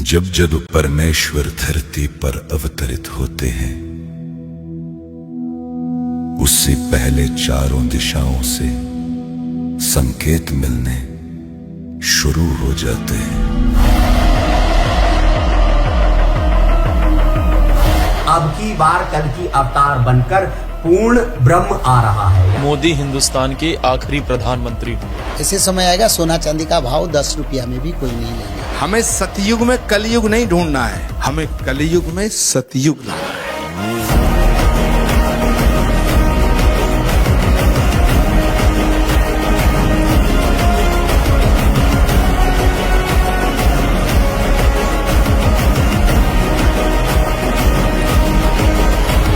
जब जब परमेश्वर धरती पर अवतरित होते हैं, उससे पहले चारों दिशाओं से संकेत मिलने शुरू हो जाते हैं। अब की बार कल की अवतार बनकर पूर्ण ब्रह्म आ रहा है। मोदी हिंदुस्तान के आखिरी प्रधानमंत्री होंगे। ऐसे समय आएगा सोना चांदी का भाव 10 रुपया में भी कोई नहीं लेगा। हमें सतयुग में कलयुग नहीं ढूंढना है, हमें कलयुग में सतयुग लाना है।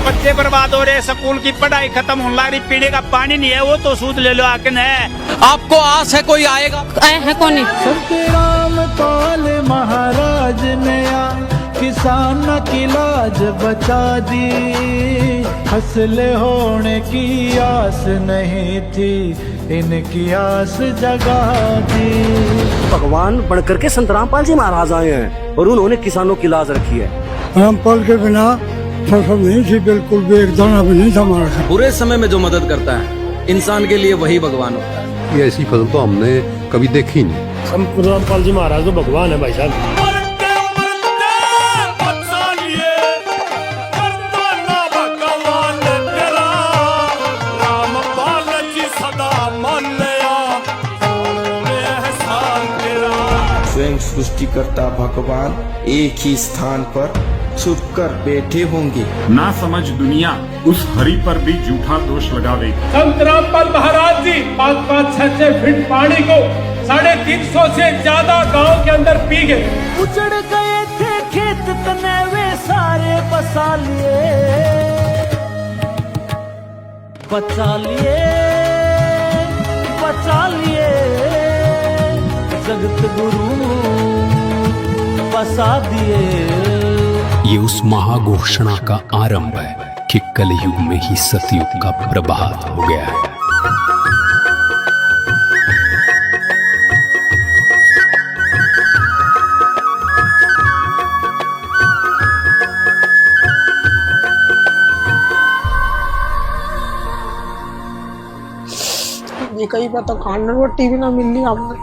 बच्चे बर्बाद हो रहे, स्कूल की पढ़ाई खत्म होने लग रही, पीने का पानी नहीं है, वो तो सूद ले लो आके न। आपको आस है कोई आएगा? आए हैं कौन? सतराम पाल महाराज ने किसान की लाज बचा दी, फसले होने की आस नहीं थी, इनकी आस जगा दी। भगवान बनकर के संत रामपाल जी महाराज आए हैं और उन्होंने किसानों की लाज रखी है। रामपाल के बिना फसल नहीं थी, बिल्कुल भी एक दाना भी नहीं था हमारा। बुरे समय में जो मदद करता है इंसान के लिए वही भगवान होता है। ये ऐसी फसल तो हमने कभी देखी नहीं। संत रामपाल जी महाराज तो भगवान है भाई साहब। स्वयं सृष्टिकर्ता भगवान एक ही स्थान पर छुपकर बैठे होंगे। ना समझ दुनिया उस हरि पर भी झूठा दोष लगावेगी। संत रामपाल महाराज जी 5-5-6 फीट पानी को 350 से ज्यादा गांव के अंदर पी गए। उजड़ गए थे खेत तने वे सारे बसा लिए, बचा लिए, बचा लिए, जगत गुरु बसा दिए। ये उस महाघोषणा का आरंभ है कि कलयुग में ही सतयुग का प्रभात हो गया है। कई बार तो खाना रोटी भी ना मिल रही हमने,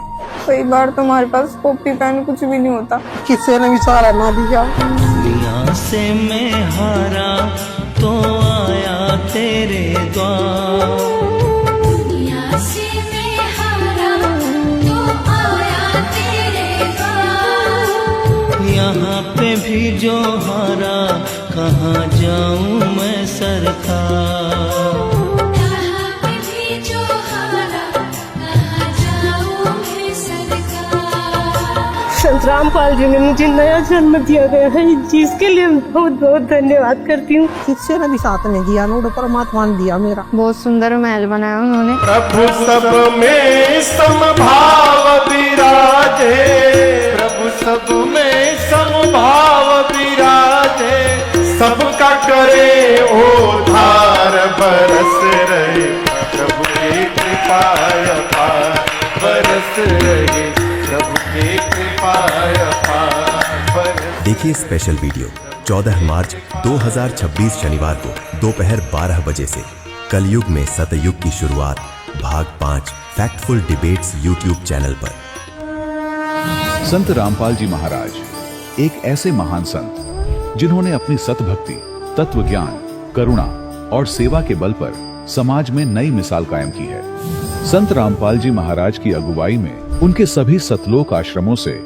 कई बार तुम्हारे पास कॉपी पेन कुछ भी नहीं होता, किसी ने विचारा ना दिया। दुनिया से मैं हारा तो आया तेरे द्वार, दुनिया से मैं हारा तो आया तेरे द्वार। यहाँ पे भी जो हारा कहाँ जाऊँ मैं सरकार। संत रामपाल जी ने मुझे नया जन्म दिया गया है, इस चीज के लिए बहुत बहुत धन्यवाद करती हूँ। किसी ने भी साथ में दिया ना, परमात्मा ने दिया मेरा। बहुत सुंदर महल बनाया उन्होंने। प्रभु सब में समभाव विराजे, प्रभु सब में समभाव विराजे, सबका करे उद्धार बरस रहे, प्रभु की कृपा अपार बरस रहे, प्रभु की कृपा अपार। देखिए स्पेशल वीडियो 14 मार्च 2026 शनिवार को दोपहर 12 बजे से कलयुग में सतयुग की शुरुआत भाग 5 फैक्टफुल डिबेट्स यूट्यूब चैनल पर। संत रामपाल जी महाराज एक ऐसे महान संत जिन्होंने अपनी सतभक्ति, तत्व ज्ञान, करुणा और सेवा के बल पर समाज में नई मिसाल कायम की है। संत रामपाल जी महाराज की अगुवाई में उनके सभी सतलोक आश्रमों से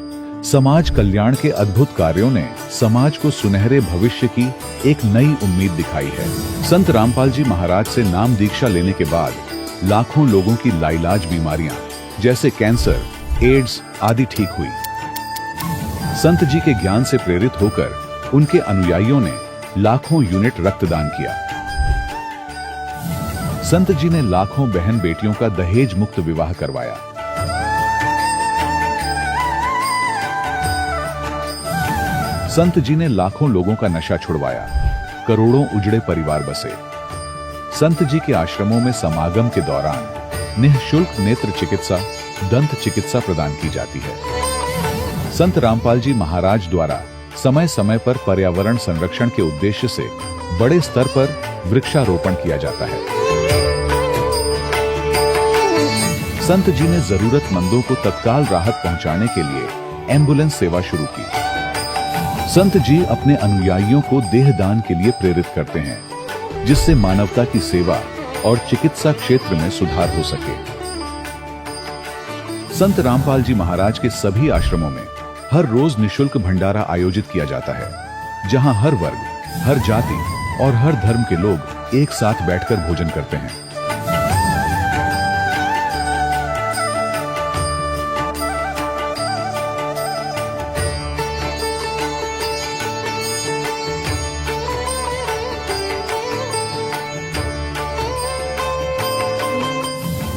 समाज कल्याण के अद्भुत कार्यों ने समाज को सुनहरे भविष्य की एक नई उम्मीद दिखाई है। संत रामपाल जी महाराज से नाम दीक्षा लेने के बाद लाखों लोगों की लाइलाज बीमारियां जैसे कैंसर, एड्स आदि ठीक हुई। संत जी के ज्ञान से प्रेरित होकर उनके अनुयायियों ने लाखों यूनिट रक्तदान किया। संत जी ने लाखों बहन बेटियों का दहेज मुक्त विवाह करवाया। संत जी ने लाखों लोगों का नशा छुड़वाया, करोड़ों उजड़े परिवार बसे। संत जी के आश्रमों में समागम के दौरान निःशुल्क नेत्र चिकित्सा, दंत चिकित्सा प्रदान की जाती है। संत रामपाल जी महाराज द्वारा समय समय पर पर्यावरण संरक्षण के उद्देश्य से बड़े स्तर पर वृक्षारोपण किया जाता है। संत जी ने जरूरतमंदों को तत्काल राहत पहुंचाने के लिए एम्बुलेंस सेवा शुरू की। संत जी अपने अनुयायियों को देहदान के लिए प्रेरित करते हैं, जिससे मानवता की सेवा और चिकित्सा क्षेत्र में सुधार हो सके। संत रामपाल जी महाराज के सभी आश्रमों में हर रोज निशुल्क भंडारा आयोजित किया जाता है, जहां हर वर्ग, हर जाति और हर धर्म के लोग एक साथ बैठकर भोजन करते हैं।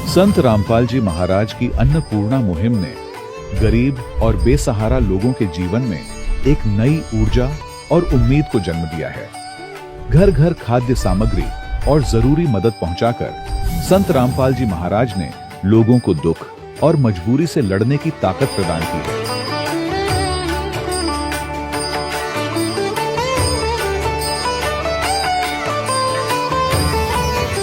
संत रामपाल जी महाराज की अन्नपूर्णा मुहिम ने गरीब और बेसहारा लोगों के जीवन में एक नई ऊर्जा और उम्मीद को जन्म दिया है। घर घर खाद्य सामग्री और जरूरी मदद पहुंचाकर संत रामपाल जी महाराज ने लोगों को दुख और मजबूरी से लड़ने की ताकत प्रदान की है।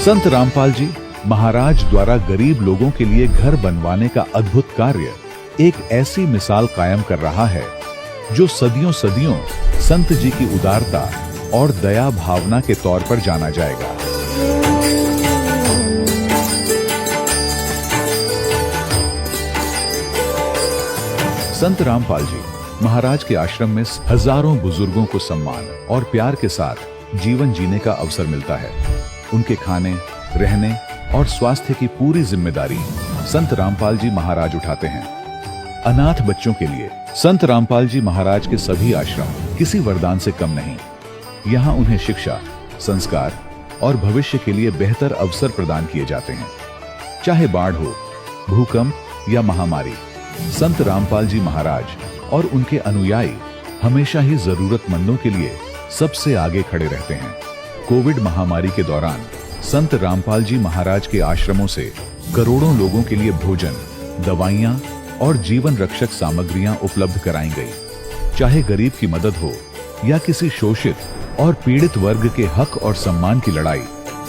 संत रामपाल जी महाराज द्वारा गरीब लोगों के लिए घर बनवाने का अद्भुत कार्य एक ऐसी मिसाल कायम कर रहा है जो सदियों सदियों संत जी की उदारता और दया भावना के तौर पर जाना जाएगा। संत रामपाल जी महाराज के आश्रम में हजारों बुजुर्गों को सम्मान और प्यार के साथ जीवन जीने का अवसर मिलता है। उनके खाने, रहने और स्वास्थ्य की पूरी जिम्मेदारी संत रामपाल जी महाराज उठाते हैं। अनाथ बच्चों के लिए संत रामपाल जी महाराज के सभी आश्रम किसी वरदान से कम नहीं। यहाँ उन्हें शिक्षा, संस्कार और भविष्य के लिए बेहतर अवसर प्रदान किए जाते हैं। चाहे बाढ़ हो, भूकंप या महामारी, संत रामपाल जी महाराज और उनके अनुयायी हमेशा ही जरूरतमंदों के लिए सबसे आगे खड़े रहते हैं। कोविड महामारी के दौरान संत रामपाल जी महाराज के आश्रमों से करोड़ों लोगों के लिए भोजन, दवाइयां और जीवन रक्षक सामग्रियां उपलब्ध कराई गई। चाहे गरीब की मदद हो या किसी शोषित और पीड़ित वर्ग के हक और सम्मान की लड़ाई,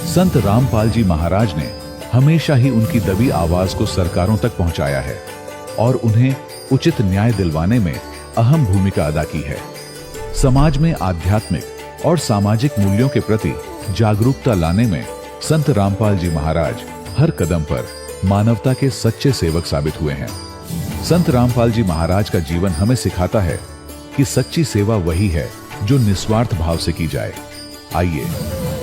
संत रामपाल जी महाराज ने हमेशा ही उनकी दबी आवाज को सरकारों तक पहुंचाया है और उन्हें उचित न्याय दिलवाने में अहम भूमिका अदा की है। समाज में आध्यात्मिक और सामाजिक मूल्यों के प्रति जागरूकता लाने में संत रामपाल जी महाराज हर कदम पर मानवता के सच्चे सेवक साबित हुए हैं। संत रामपाल जी महाराज का जीवन हमें सिखाता है कि सच्ची सेवा वही है जो निस्वार्थ भाव से की जाए। आइए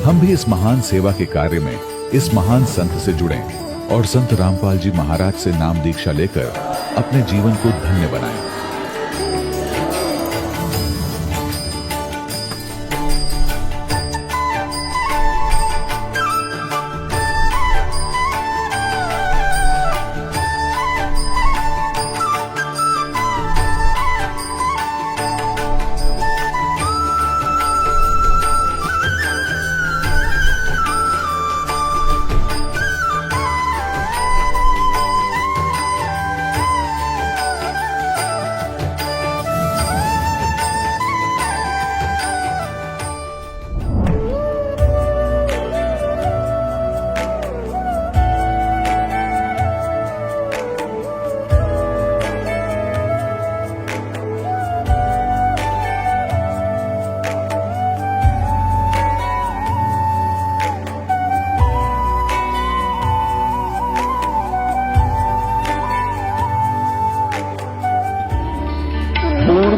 हम भी इस महान सेवा के कार्य में इस महान संत से जुड़ें और संत रामपाल जी महाराज से नाम दीक्षा लेकर अपने जीवन को धन्य बनाएं।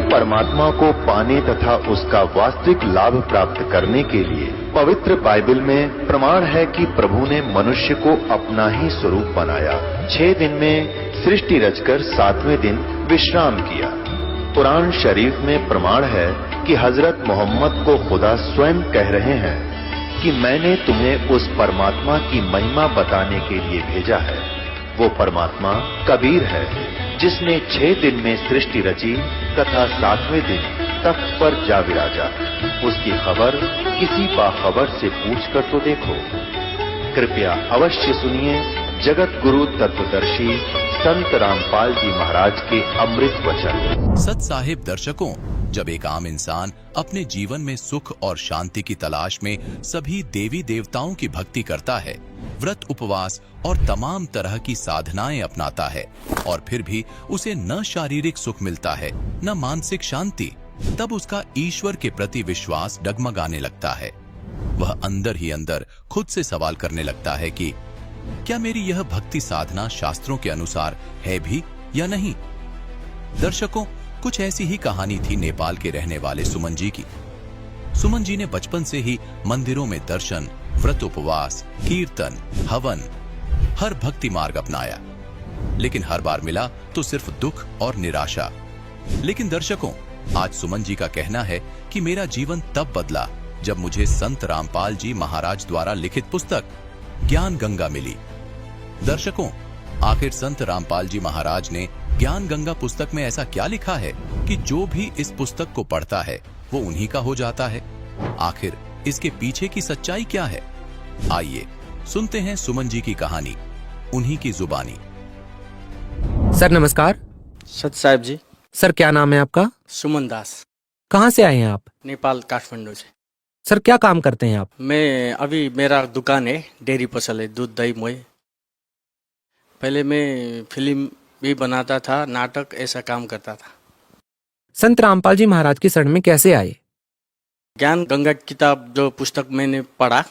परमात्मा को पाने तथा उसका वास्तविक लाभ प्राप्त करने के लिए पवित्र बाइबल में प्रमाण है कि प्रभु ने मनुष्य को अपना ही स्वरूप बनाया। 6 दिन में सृष्टि रचकर 7वें दिन विश्राम किया। कुरान शरीफ में प्रमाण है कि हजरत मोहम्मद को खुदा स्वयं कह रहे हैं कि मैंने तुम्हें उस परमात्मा की महिमा बताने के लिए भेजा है। वो परमात्मा कबीर है जिसने 6 दिन में सृष्टि रची तथा 7वें दिन तख्त पर जा विराजा। उसकी खबर किसी बाखबर से पूछकर तो देखो। कृपया अवश्य सुनिए जगत गुरु तत्वदर्शी संत रामपाल जी महाराज के अमृत वचन। सत साहिब दर्शकों, जब एक आम इंसान अपने जीवन में सुख और शांति की तलाश में सभी देवी देवताओं की भक्ति करता है, व्रत उपवास और तमाम तरह की साधनाएं अपनाता है और फिर भी उसे न शारीरिक सुख मिलता है न मानसिक शांति, तब उसका ईश्वर के प्रति विश्वास डगमगाने लगता है। वह अंदर ही अंदर खुद से सवाल करने लगता है कि क्या मेरी यह भक्ति साधना शास्त्रों के अनुसार है भी या नहीं। दर्शकों, कुछ ऐसी ही कहानी थी नेपाल के रहने वाले सुमन जी की। सुमन जी ने बचपन से ही मंदिरों में दर्शन, व्रत उपवास, कीर्तन, हवन, हर भक्ति मार्ग अपनाया, लेकिन हर बार मिला तो सिर्फ दुख और निराशा। लेकिन दर्शकों, आज सुमन जी का कहना है कि मेरा जीवन तब बदला जब मुझे संत रामपाल जी महाराज द्वारा लिखित पुस्तक ज्ञान गंगा मिली। दर्शकों, आखिर संत रामपाल जी महाराज ने ज्ञान गंगा पुस्तक में ऐसा क्या लिखा है कि जो भी इस पुस्तक को पढ़ता है वो उन्हीं का हो जाता है। आखिर इसके पीछे की सच्चाई क्या है? आइए सुनते हैं सुमन जी की कहानी, उन्हीं की जुबानी। सर नमस्कार। सत साहिब जी। सर क्या नाम है आपका? सुमन दास। कहाँ से आए हैं आप? नेपाल, काठमांडू से। सर क्या काम करते हैं आप? मैं अभी मेरा दुकान है, डेयरी पसल है, दूध दही मोई। पहले मैं फिल्म भी बनाता था, नाटक, ऐसा काम करता था। संत रामपाल जी महाराज की शरण में कैसे आए? ज्ञान गंगा किताब जो पुस्तक मैंने पढ़ा,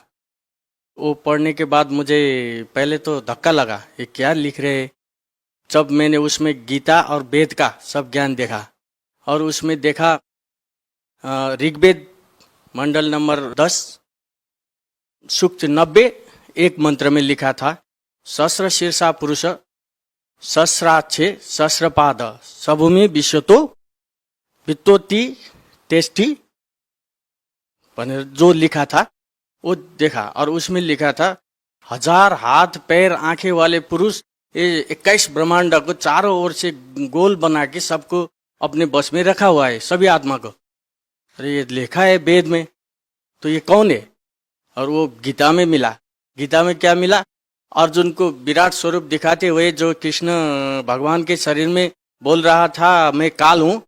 वो पढ़ने के बाद मुझे पहले तो धक्का लगा, ये क्या लिख रहे हैं। जब मैंने उसमें गीता और वेद का सब ज्ञान देखा और उसमें देखा ऋग्वेद मंडल नंबर 10 सूक्त 90 एक मंत्र में लिखा था, सहस्र शीर्षा पुरुष सहस्राक्षे सहस्रपाद सबभूमि विश्वतो वित्तोति तेष्टि, जो लिखा था वो देखा और उसमें लिखा था 1000 हाथ पैर आंखें वाले पुरुष ये 21 ब्रह्मांड को चारों ओर से गोल बना के सबको अपने बस में रखा हुआ है, सभी आत्मा को। अरे ये लिखा है वेद में, तो ये कौन है? और वो गीता में मिला। गीता में क्या मिला? अर्जुन को विराट स्वरूप दिखाते हुए जो कृष्ण भगवान के शरीर में बोल रहा था मैं काल हूँ,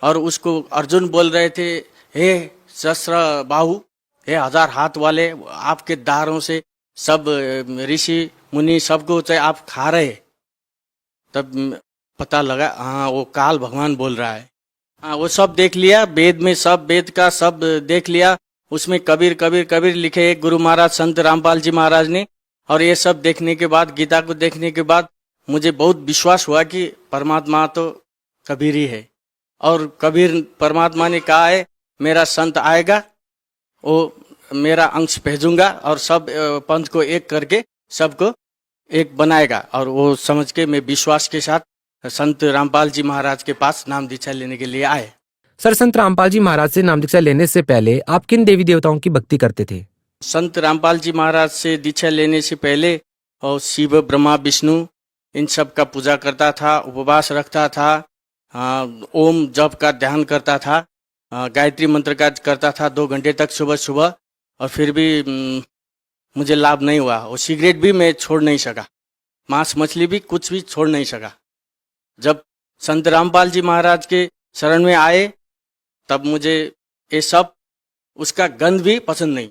और उसको अर्जुन बोल रहे थे हे सहस्र बाहु, हे 1000 हाथ वाले, आपके दारों से सब ऋषि मुनि सबको चाहे आप खा रहे। तब पता लगा हाँ वो काल भगवान बोल रहा है। हाँ वो सब देख लिया, वेद में सब वेद का सब देख लिया। उसमें कबीर कबीर कबीर लिखे गुरु महाराज संत रामपाल जी महाराज ने। और ये सब देखने के बाद, गीता को देखने के बाद मुझे बहुत विश्वास हुआ कि परमात्मा तो कबीर ही है। और कबीर परमात्मा ने कहा है मेरा संत आएगा, वो मेरा अंश भेजूंगा और सब पंथ को एक करके सबको एक बनाएगा। और वो समझ के मैं विश्वास के साथ संत रामपाल जी महाराज के पास नाम दीक्षा लेने के लिए आए। सर संत रामपाल जी महाराज से नाम दीक्षा लेने से पहले आप किन देवी देवताओं की भक्ति करते थे? संत रामपाल जी महाराज से दीक्षा लेने से पहले और शिव ब्रह्मा विष्णु इन सब का पूजा करता था, उपवास रखता था, ओम जप का ध्यान करता था, गायत्री मंत्र का करता था 2 घंटे तक सुबह सुबह। और फिर भी मुझे लाभ नहीं हुआ। और सिगरेट भी मैं छोड़ नहीं सका, मांस मछली भी कुछ भी छोड़ नहीं सका। जब संत रामपाल जी महाराज के शरण में आए तब मुझे ये सब उसका गंध भी पसंद नहीं,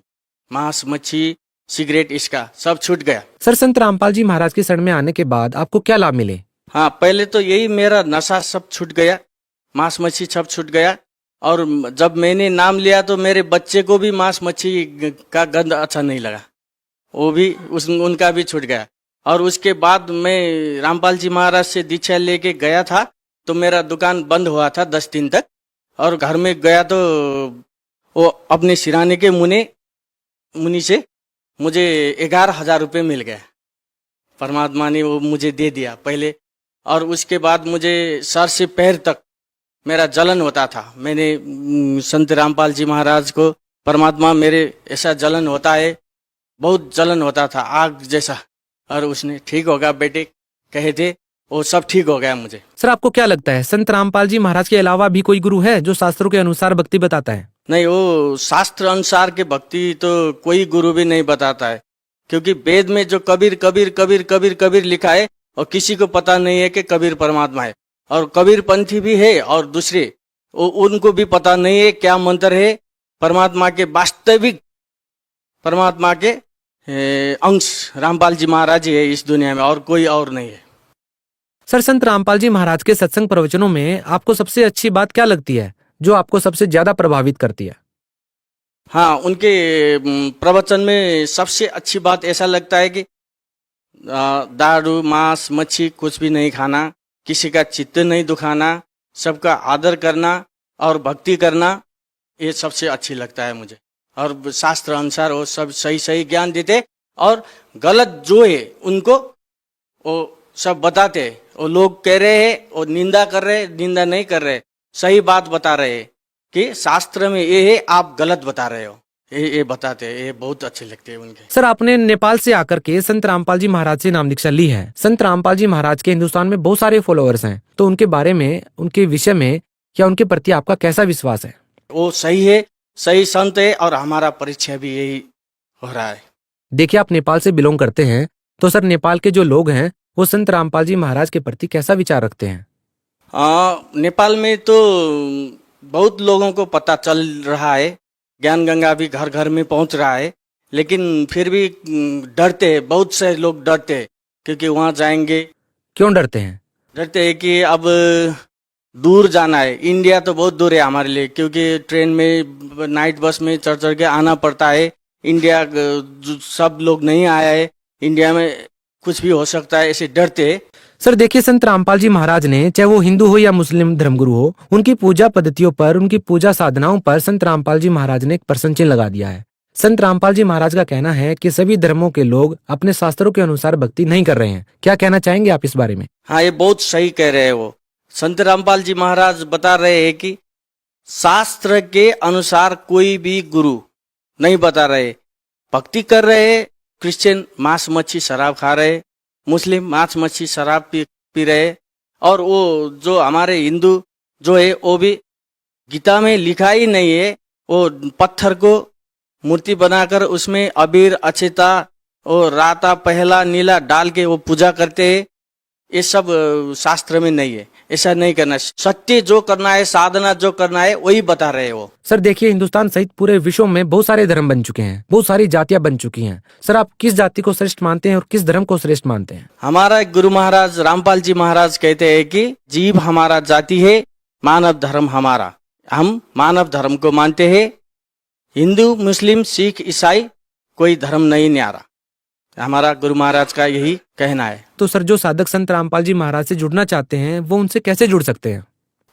मांस मच्छी सिगरेट इसका सब छूट गया। सर संत रामपाल जी महाराज के शरण में आने के बाद आपको क्या लाभ मिले? हाँ पहले तो यही मेरा नशा सब छूट गया, मांस मच्छी सब छूट गया। और जब मैंने नाम लिया तो मेरे बच्चे को भी मांस मच्छी का गंध अच्छा नहीं लगा, वो भी उनका भी छूट गया। और उसके बाद मैं रामपाल जी महाराज से दीक्षा लेके गया था तो मेरा दुकान बंद हुआ था 10 दिन तक। और घर में गया तो वो अपने सिराने के मुनि से मुझे 11,000 रुपये मिल गया। परमात्मा ने वो मुझे दे दिया पहले। और उसके बाद मुझे सर से पैर तक मेरा जलन होता था। मैंने संत रामपाल जी महाराज को, परमात्मा मेरे ऐसा जलन होता है, बहुत जलन होता था आग जैसा। और उसने ठीक होगा बेटे कहे थे, वो सब ठीक हो गया मुझे। सर आपको क्या लगता है संत रामपाल जी महाराज के अलावा भी कोई गुरु है जो शास्त्रों के अनुसार भक्ति बताता है? नहीं, वो शास्त्र अनुसार के भक्ति तो कोई गुरु भी नहीं बताता है। क्योंकि वेद में जो कबीर कबीर कबीर कबीर कबीर लिखा है और किसी को पता नहीं है कि कबीर परमात्मा है। और कबीर पंथी भी है और दूसरे उनको भी पता नहीं है क्या मंत्र है परमात्मा के, वास्तविक परमात्मा के अंश रामपाल जी महाराज ही है इस दुनिया में, और कोई और नहीं है। सर, संत रामपाल जी महाराज के सत्संग प्रवचनों में आपको सबसे अच्छी बात क्या लगती है, जो आपको सबसे ज्यादा प्रभावित करती है? हाँ, उनके प्रवचन में सबसे अच्छी बात ऐसा लगता है कि दारू मांस मच्छी कुछ भी नहीं खाना, किसी का चित्त नहीं दुखाना, सबका आदर करना और भक्ति करना, ये सबसे अच्छी लगता है मुझे। और शास्त्र अनुसार वो सब सही सही ज्ञान देते और गलत जो है उनको वो सब बताते। वो लोग कह रहे हैं, वो निंदा कर रहे, निंदा नहीं कर रहे, सही बात बता रहे कि शास्त्र में ये है, आप गलत बता रहे हो, ये बताते हैं। ये बहुत अच्छे लगते हैं उनके। सर, आपने नेपाल से आकर के संत रामपाल जी महाराज से नाम दीक्षा ली है। संत रामपाल जी महाराज के हिंदुस्तान में बहुत सारे फॉलोअर्स हैं, तो उनके बारे में, उनके विषय में या उनके प्रति आपका कैसा विश्वास है? वो सही है, सही संत है और हमारा परीक्षा भी यही हो रहा है। देखिए, आप नेपाल से बिलोंग करते हैं, तो सर नेपाल के जो लोग हैं वो संत रामपाल जी महाराज के प्रति कैसा विचार रखते हैं? नेपाल में तो बहुत लोगों को पता चल रहा है, ज्ञान गंगा भी घर घर में पहुंच रहा है, लेकिन फिर भी डरते हैं, बहुत से लोग डरते हैं, क्योंकि वहां जाएंगे। क्यों डरते हैं? डरते हैं कि अब दूर जाना है, इंडिया तो बहुत दूर है हमारे लिए, क्योंकि ट्रेन में नाइट बस में चढ़ चढ़ के आना पड़ता है। इंडिया सब लोग नहीं आया है, इंडिया में कुछ भी हो सकता है, ऐसे डरते हैं। सर देखिए, संत रामपाल जी महाराज ने, चाहे वो हिंदू हो या मुस्लिम धर्मगुरु हो, उनकी पूजा पद्धतियों पर, उनकी पूजा साधनाओं पर संत रामपाल जी महाराज ने एक प्रश्न चिन्ह लगा दिया है। संत रामपाल जी महाराज का कहना है कि सभी धर्मों के लोग अपने शास्त्रों के अनुसार भक्ति नहीं कर रहे हैं। क्या कहना चाहेंगे आप इस बारे में? हाँ, ये बहुत सही कह रहे हैं। वो संत रामपाल जी महाराज बता रहे हैं कि शास्त्र के अनुसार कोई भी गुरु नहीं बता रहे, भक्ति कर रहे। क्रिश्चियन मांस मच्छी शराब खा रहे, मुस्लिम मांस मच्छी शराब पी रहे, और वो जो हमारे हिंदू जो है वो भी गीता में लिखा ही नहीं है, वो पत्थर को मूर्ति बनाकर उसमें अबीर अक्षता और राता पहला नीला डाल के वो पूजा करते हैं। ये सब शास्त्र में नहीं है, ऐसा नहीं करना। सत्य जो करना है, साधना जो करना है, वही बता रहे हैं वो। सर देखिए, हिंदुस्तान सहित पूरे विश्व में बहुत सारे धर्म बन चुके हैं, बहुत सारी जातियां बन चुकी हैं। सर, आप किस जाति को श्रेष्ठ मानते हैं और किस धर्म को श्रेष्ठ मानते हैं? हमारा गुरु महाराज रामपाल जी महाराज कहते हैं कि जीव हमारा जाति है, मानव धर्म हमारा। हम मानव धर्म को मानते हैं। हिंदू मुस्लिम सिख ईसाई कोई धर्म नहीं न्यारा, हमारा गुरु महाराज का यही कहना है। तो सर, जो साधक संत रामपाल जी महाराज से जुड़ना चाहते हैं वो उनसे कैसे जुड़ सकते हैं?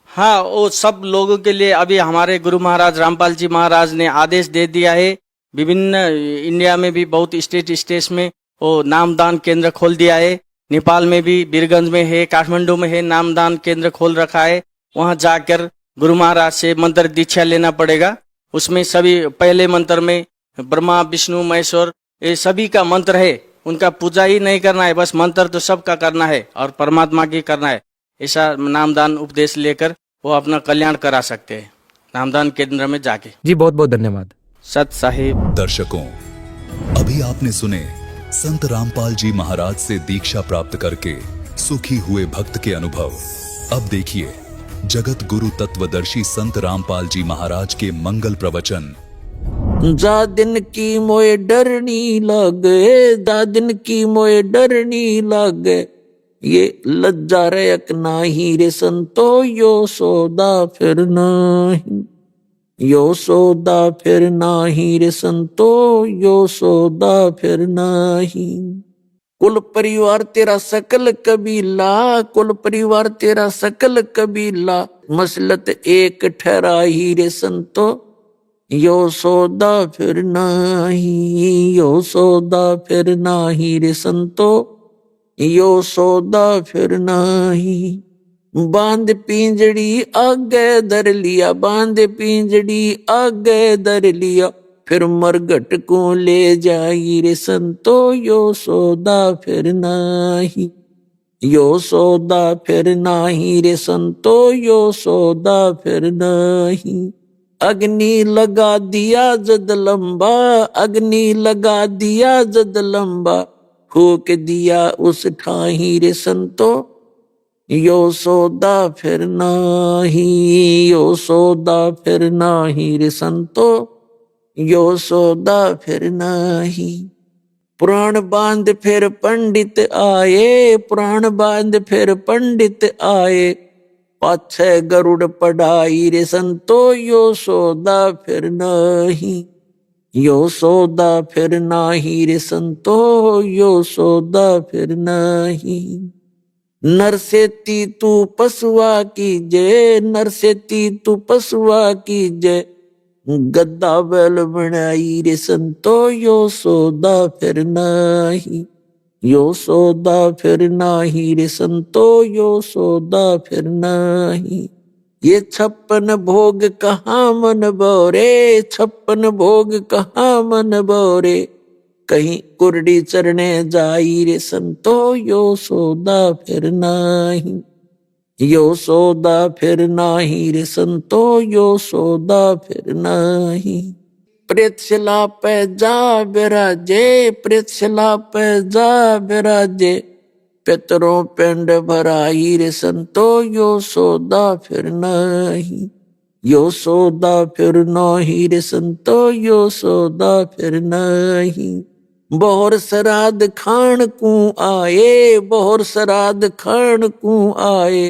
हाँ, वो सब लोगों के लिए अभी हमारे गुरु महाराज रामपाल जी महाराज ने आदेश दे दिया है। विभिन्न इंडिया में भी बहुत स्टेट में वो नामदान केंद्र खोल दिया है। नेपाल में भी बीरगंज में है, काठमांडू में है, नामदान केंद्र खोल रखा है। वहाँ जाकर गुरु महाराज से मंत्र दीक्षा लेना पड़ेगा। उसमें सभी पहले मंत्र में ब्रह्मा विष्णु महेश्वर ये सभी का मंत्र है। उनका पूजा ही नहीं करना है, बस मंत्र तो सबका करना है और परमात्मा की करना है। ऐसा नामदान उपदेश लेकर वो अपना कल्याण करा सकते हैं नामदान केंद्र में जाके। जी बहुत बहुत धन्यवाद। सत साहिब। दर्शकों, अभी आपने सुने संत रामपाल जी महाराज से दीक्षा प्राप्त करके सुखी हुए भक्त के अनुभव। अब देखिए जगत गुरु तत्वदर्शी संत रामपाल जी महाराज के मंगल प्रवचन। जा दिन की मोए डरनी लागे, जा दिन की मोए डरनी लागे, ये लज्जा रयक नाही रे संतो, यो सौदा फिर नाही, यो सौदा फिर नाही रे संतो, यो सौदा फिर नाही। कुल परिवार तेरा सकल कबीला, कुल परिवार तेरा सकल कबीला, मसलत एक ठहराई रे संतो, यो सौदा फिर नाही, यो सौदा फिर नाही रे संतो, यो सौदा फिर नाही। बांध पिंजड़ी आगे धर लिया, बांध पिंजड़ी आगे धर लिया, फिर मरघट को ले जाई रे संतो, यो सौदा फिर नाही, यो सौदा फिर नाही रे संतो, यो सौदा फिर नाही। अग्नि लगा दिया जद लंबा, अग्नि लगा दिया जद लंबा, फूक दिया उस ठाही रे संतो, यो सौदा फिर नाही, यो सौदा फिर नाही रे संतो, यो सौदा फिर नाही। पुराण बांध फिर पंडित आए, पुराण बांध फिर पंडित आए, पाछे गरुड़ पढ़ाई रे संतो, यो सौदा फिर नाही, यो सौदा फिर नाही रे संतो, यो सौदा फिर नाही। नरसेती तू पशुआ कीजे, नरसेती तू पशुआ कीजे, गद्दा बैल बनाई रे संतो, यो सौदा फिर नाही, यो सौदा फिर नाही रे संतो, यो सौदा फिर नाही। ये 56 भोग कहाँ मन बोरे, 56 भोग कहाँ मन बोरे, कहीं कुरडी चरने जाई रे संतो, यो सौदा फिर नाही, यो सौदा फिर नाही रे संतो, यो सौदा फिर नाही। प्रेतशिला पे जा बिराजे, प्रेतशिला पे जा बिराजे, पितरों पिंड भराई रे संतो, यो सौदा फिर नाही, यो सौदा फिर नाही रे संतो, यो सौदा फिर नाही। बोहर श्राद्ध खान को आए, बोहर श्राद्ध खान को आए,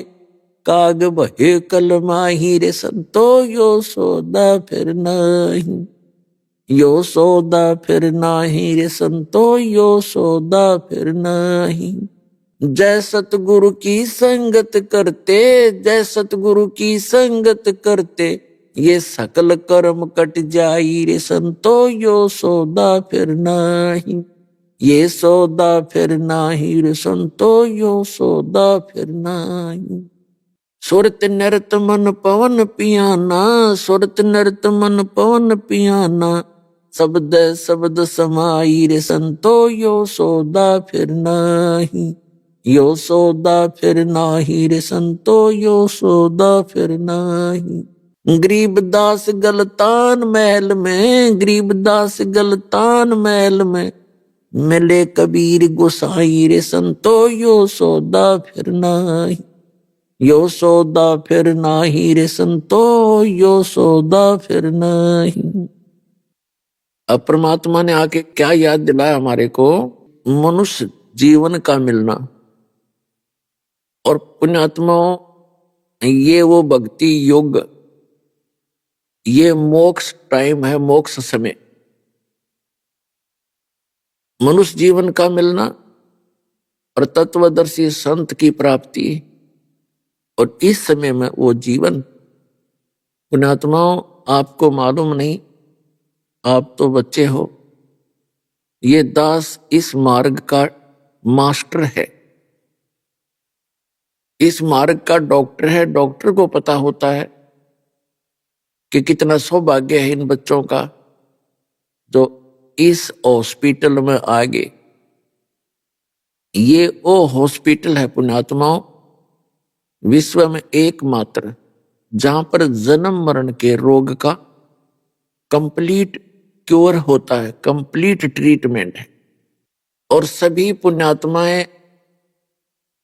काग बहे कलमाही रे संतो, यो सौदा फिर नाही, यो सौदा फिर नाही रे संतो, यो सौदा फिर नाही। जय सतगुरु की संगत करते, जय सतगुरु की संगत करते, ये सकल कर्म कट जाई रे संतो, यो सौदा फिर नाही, ये सौदा फिर नाही रे संतो, यो सौदा फिर नाही। सुरत नृत मन पवन पियाना, सुरत नृत मन पवन पियाना, शब्द शब्द समाई रे संतो, यो सौदा फिर नाही, यो सौदा फिर नाही रे संतो, यो सौदा फिर नाही। गरीबदास गलतान महल में, गरीबदास गलतान महल में, मिले कबीर गोसाई रे संतो, यो सौदा फिर नाही, यो सौदा फिर नाही रे संतो, यो सौदा फिर नाही। अब परमात्मा ने आके क्या याद दिलाया हमारे को, मनुष्य जीवन का मिलना और पुण्यात्माओं, ये वो भक्ति योग, ये मोक्ष टाइम है, मोक्ष समय, मनुष्य जीवन का मिलना और तत्वदर्शी संत की प्राप्ति, और इस समय में वो जीवन। पुण्यात्माओं, आपको मालूम नहीं, आप तो बच्चे हो, ये दास इस मार्ग का मास्टर है, इस मार्ग का डॉक्टर है। डॉक्टर को पता होता है कि कितना सौभाग्य है इन बच्चों का जो इस हॉस्पिटल में आ गए। ये वो हॉस्पिटल है पुण्यात्माओं, विश्व में एकमात्र जहां पर जन्म मरण के रोग का कंप्लीट क्योर होता है, कंप्लीट ट्रीटमेंट है। और सभी पुण्यात्माएं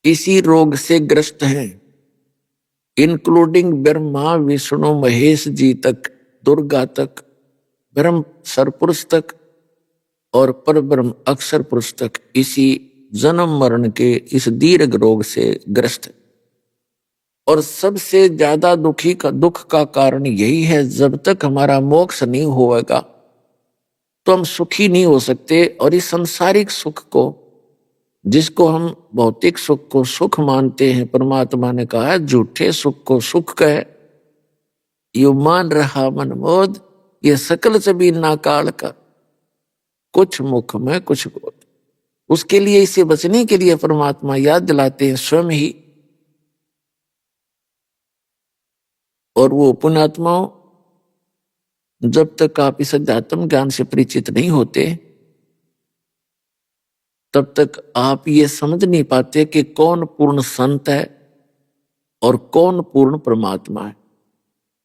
इसी रोग से ग्रस्त हैं, इंक्लूडिंग ब्रह्मा विष्णु महेश जी तक, दुर्गा तक, ब्रह्म सरपुरुष तक और परब्रह्म अक्षर पुरुष तक इसी जन्म मरण के इस दीर्घ रोग से ग्रस्त। और सबसे ज्यादा दुख का कारण यही है, जब तक हमारा मोक्ष नहीं होगा तो हम सुखी नहीं हो सकते। और इस सांसारिक सुख को, जिसको हम भौतिक सुख को सुख मानते हैं, परमात्मा ने कहा है झूठे सुख को सुख कहे, यू मान रहा मनमोद, ये सकल सभी नाकाल का, कुछ मुख में कुछ बोध। उसके लिए, इसे बचने के लिए परमात्मा याद दिलाते हैं स्वयं ही। और वो पुण्यात्माओं, जब तक आप इस अध्यात्म ज्ञान से परिचित नहीं होते तब तक आप ये समझ नहीं पाते कि कौन पूर्ण संत है और कौन पूर्ण परमात्मा है।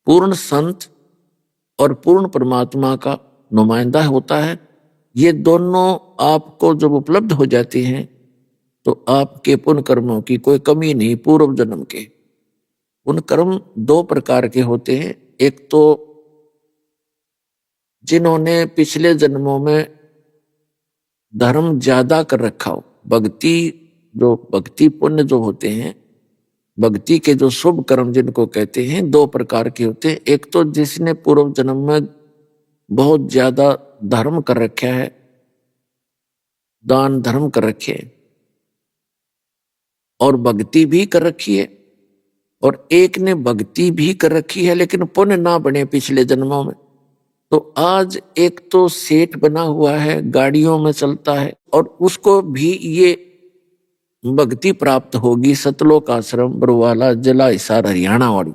पूर्ण संत और पूर्ण परमात्मा का नुमाइंदा होता है ये दोनों आपको जब उपलब्ध हो जाते हैं तो आपके पुण्य कर्मों की कोई कमी नहीं। पूर्व जन्म के पुण्य कर्म दो प्रकार के होते हैं। एक तो जिन्होंने पिछले जन्मों में धर्म ज्यादा कर रखा हो, भक्ति पुण्य जो होते हैं, भक्ति के जो शुभ कर्म जिनको कहते हैं, दो प्रकार के होते हैं। एक तो जिसने पूर्व जन्म में बहुत ज्यादा धर्म कर रखा है, दान धर्म कर रखे हैं और भक्ति भी कर रखी है, और एक ने भक्ति भी कर रखी है लेकिन पुण्य ना बने पिछले जन्मों में। तो आज एक तो सेठ बना हुआ है, गाड़ियों में चलता है, और उसको भी ये भक्ति प्राप्त होगी। सतलोक आश्रम बरवाला जिला हिसार हरियाणा वाली।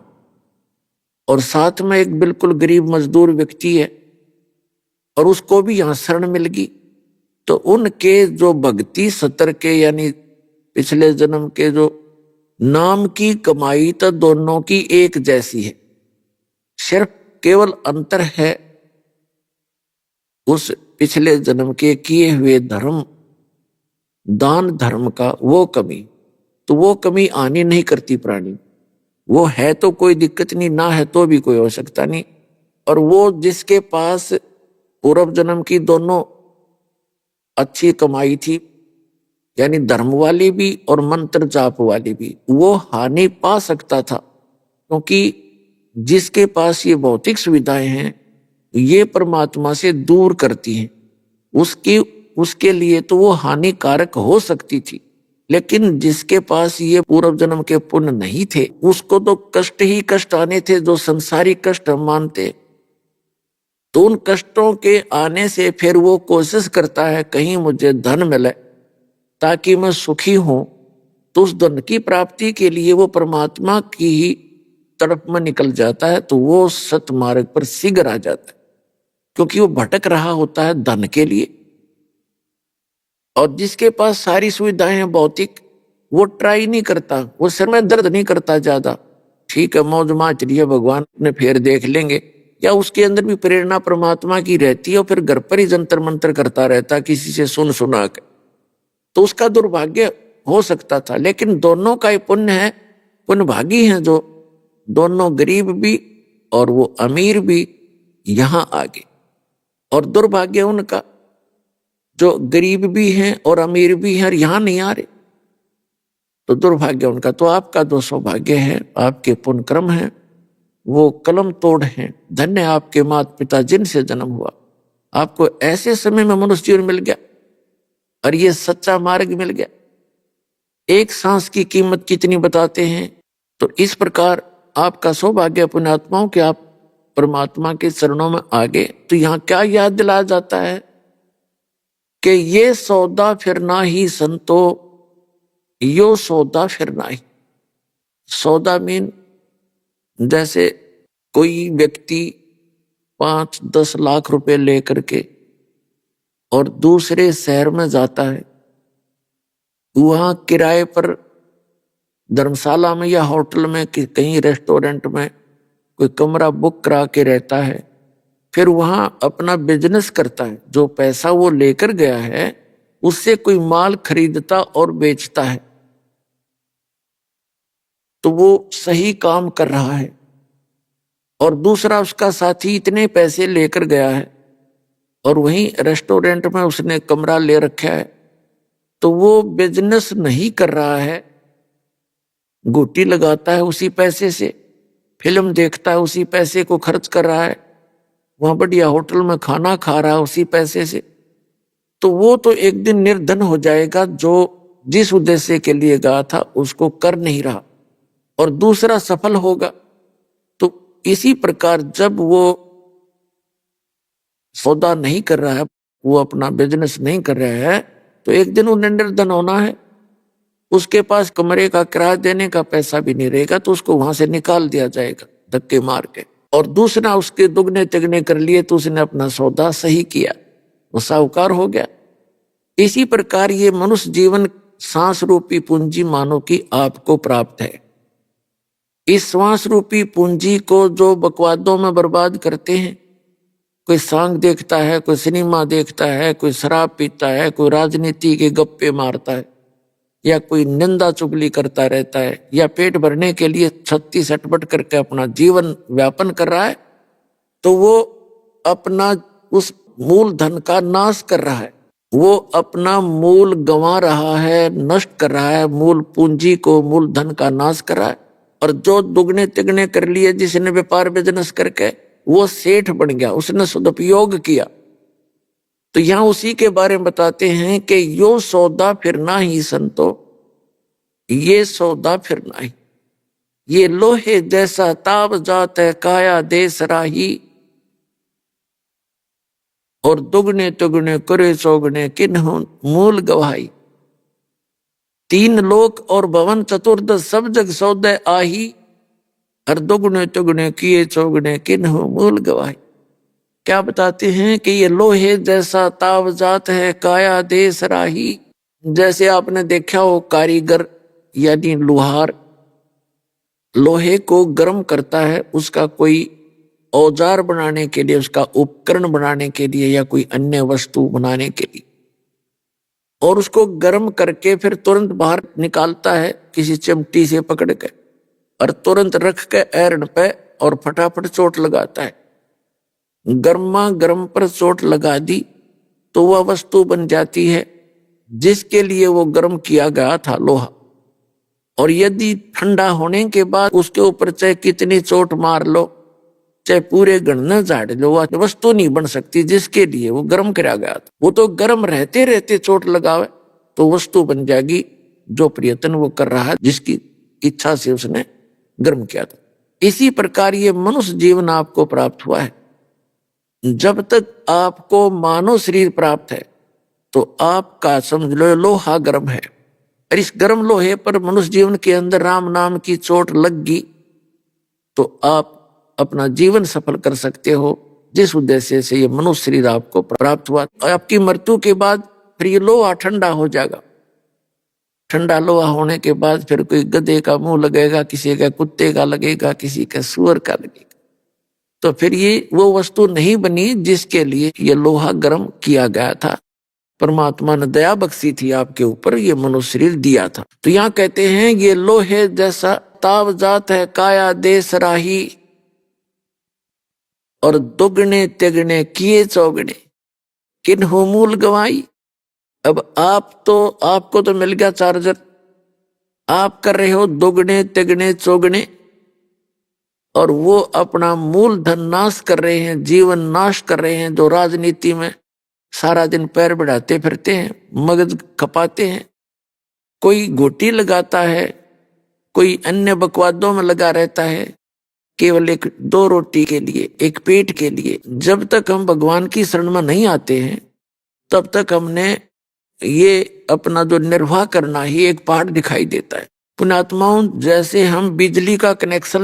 और साथ में एक बिल्कुल गरीब मजदूर व्यक्ति है और उसको भी यहाँ शरण मिल गई। तो उनके जो भक्ति सतर के यानी पिछले जन्म के जो नाम की कमाई तो दोनों की एक जैसी है, सिर्फ केवल अंतर है उस पिछले जन्म के किए हुए धर्म दान धर्म का वो कमी। तो वो कमी आनी नहीं करती प्राणी। वो है तो कोई दिक्कत नहीं, ना है तो भी कोई आवश्यकता नहीं। और वो जिसके पास पूर्व जन्म की दोनों अच्छी कमाई थी, यानी धर्म वाली भी और मंत्र जाप वाली भी, वो हानि पा सकता था। क्योंकि जिसके पास ये भौतिक सुविधाएं हैं ये परमात्मा से दूर करती हैं, उसके लिए तो वो हानिकारक हो सकती थी। लेकिन जिसके पास ये पूर्व जन्म के पुण्य नहीं थे उसको तो कष्ट ही कष्ट आने थे जो संसारिक कष्ट हम मानते। तो उन कष्टों के आने से फिर वो कोशिश करता है कहीं मुझे धन मिले ताकि मैं सुखी हूं। तो उस धन की प्राप्ति के लिए वो परमात्मा की ही तरफ में निकल जाता है। तो वो सतमार्ग पर शीघ्र आ जाता है क्योंकि वो भटक रहा होता है धन के लिए। और जिसके पास सारी सुविधाएं हैं भौतिक, वो ट्राई नहीं करता, वो सिर में दर्द नहीं करता ज्यादा। ठीक है, मौज माच रही है, भगवान ने फिर देख लेंगे, या उसके अंदर भी प्रेरणा परमात्मा की रहती है और फिर घर पर ही जंतर मंतर करता रहता किसी से सुन सुना के। तो उसका दुर्भाग्य हो सकता था। लेकिन दोनों का ही पुण्य है, पुण्यभागी हैं जो दोनों गरीब भी और वो अमीर भी यहां आ गए। और दुर्भाग्य उनका जो गरीब भी हैं और अमीर भी हैं और यहां नहीं आ रहे, तो दुर्भाग्य उनका। तो आपका जो सौभाग्य है, आपके पुण्य कर्म है, वो कलम तोड़ हैं। धन्य आपके माता पिता जिनसे जन्म हुआ, आपको ऐसे समय में मनुष्य जीवन मिल गया और ये सच्चा मार्ग मिल गया। एक सांस की कीमत कितनी बताते हैं। तो इस प्रकार आपका सौभाग्य पुण्यात्माओं के आप परमात्मा के चरणों में आगे। तो यहाँ क्या याद दिलाया जाता है कि ये सौदा फिरना ही संतो, यो सौदा फिरना ही। सौदा मीन जैसे कोई व्यक्ति 5-10 लाख रुपए लेकर के और दूसरे शहर में जाता है, वहां किराए पर धर्मशाला में या होटल में कहीं रेस्टोरेंट में कोई कमरा बुक करा के रहता है, फिर वहां अपना बिजनेस करता है। जो पैसा वो लेकर गया है उससे कोई माल खरीदता और बेचता है, तो वो सही काम कर रहा है। और दूसरा उसका साथी इतने पैसे लेकर गया है और वहीं रेस्टोरेंट में उसने कमरा ले रखा है, तो वो बिजनेस नहीं कर रहा है, गोटी लगाता है उसी पैसे से, फिल्म देखता है उसी पैसे को खर्च कर रहा है, वहां बढ़िया होटल में खाना खा रहा है उसी पैसे से। तो वो तो एक दिन निर्धन हो जाएगा जो जिस उद्देश्य के लिए गया था उसको कर नहीं रहा, और दूसरा सफल होगा। तो इसी प्रकार जब वो सौदा नहीं कर रहा है, वो अपना बिजनेस नहीं कर रहा है, तो एक दिन उन्हें निर्धन होना है। उसके पास कमरे का किराया देने का पैसा भी नहीं रहेगा, तो उसको वहां से निकाल दिया जाएगा धक्के मार के। और दूसरा उसके दुगने तिगने कर लिए तो उसने अपना सौदा सही किया, वो साहूकार हो गया। इसी प्रकार ये मनुष्य जीवन सांस रूपी पूंजी मानो कि आपको प्राप्त है। इस श्वास रूपी पूंजी को जो बकवादों में बर्बाद करते हैं, कोई सॉन्ग देखता है, कोई सिनेमा देखता है, कोई शराब पीता है, कोई राजनीति के गप्पे मारता है, या कोई निंदा चुगली करता रहता है, या पेट भरने के लिए 36 अटपट करके अपना जीवन व्यापन कर रहा है, तो वो अपना उस मूल धन का नाश कर रहा है, वो अपना मूल गंवा रहा है, नष्ट कर रहा है, मूल पूंजी को, मूल धन का नाश कर रहा है। और जो दुगने तिगने कर लिए जिसने व्यापार बिजनेस करके, वो सेठ बन गया, उसने सदुपयोग किया। तो यहां उसी के बारे में बताते हैं कि यो सौदा फिरना ही संतो, ये सौदा फिरना ही, ये लोहे जैसा ताव जात है काया देश राही, और दुगने तुगने करे चौगने किन्हों मूल गवाही, तीन लोक और भवन चतुर्दश सब जग सौदे आही, और दुगने तुगने किए चौगने किन्हों मूल गवाही। क्या बताते हैं कि ये लोहे जैसा ताव जात है काया देश राही। जैसे आपने देखा हो कारीगर यानी लोहार लोहे को गर्म करता है, उसका कोई औजार बनाने के लिए, उसका उपकरण बनाने के लिए, या कोई अन्य वस्तु बनाने के लिए, और उसको गर्म करके फिर तुरंत बाहर निकालता है किसी चिमटी से पकड़ के, और तुरंत रख के ऐरण पे और फटाफट चोट लगाता है। गर्मा गर्म पर चोट लगा दी तो वह वस्तु बन जाती है जिसके लिए वो गर्म किया गया था, लोहा। और यदि ठंडा होने के बाद उसके ऊपर चाहे कितनी चोट मार लो, चाहे पूरे गणना झाड़ लो, वह वस्तु नहीं बन सकती जिसके लिए वो गर्म किया गया था। वो तो गर्म रहते रहते चोट लगावे तो वस्तु बन जाएगी जो प्रयत्न वो कर रहा है, जिसकी इच्छा से उसने गर्म किया था। इसी प्रकार ये मनुष्य जीवन आपको प्राप्त हुआ है। जब तक आपको मानव शरीर प्राप्त है तो आपका समझ लो लोहा गर्म है, और इस गर्म लोहे पर मनुष्य जीवन के अंदर राम नाम की चोट लग गई तो आप अपना जीवन सफल कर सकते हो, जिस उद्देश्य से ये मनुष्य शरीर आपको प्राप्त हुआ। और आपकी मृत्यु के बाद फिर ये लोहा ठंडा हो जाएगा। ठंडा लोहा होने के बाद फिर कोई गधे का मुंह लगेगा, किसी का कुत्ते का लगेगा, किसी का सुअर का लगेगा, तो फिर ये वो वस्तु नहीं बनी जिसके लिए ये लोहा गर्म किया गया था। परमात्मा ने दया बख्शी थी आपके ऊपर, ये मनुष्य शरीर दिया था। तो यहाँ कहते हैं ये लोहे जैसा ताव जात है काया देश राही, और दुगने तिगने किए चौगने किन्हों मूल गवाई। अब आपको तो मिल गया चार्जर, आप कर रहे हो दुगने तिगने चौगने, और वो अपना मूल धन नाश कर रहे हैं, जीवन नाश कर रहे हैं। जो राजनीति में सारा दिन पैर बढ़ाते फिरते हैं, मगज खपाते हैं, कोई घोटी लगाता है, कोई अन्य बकवादों में लगा रहता है, केवल एक दो रोटी के लिए, एक पेट के लिए। जब तक हम भगवान की शरण में नहीं आते हैं तब तक हमने ये अपना जो निर्वाह करना ही एक पहाड़ दिखाई देता है। पुण्यात्माओं, जैसे हम बिजली का कनेक्शन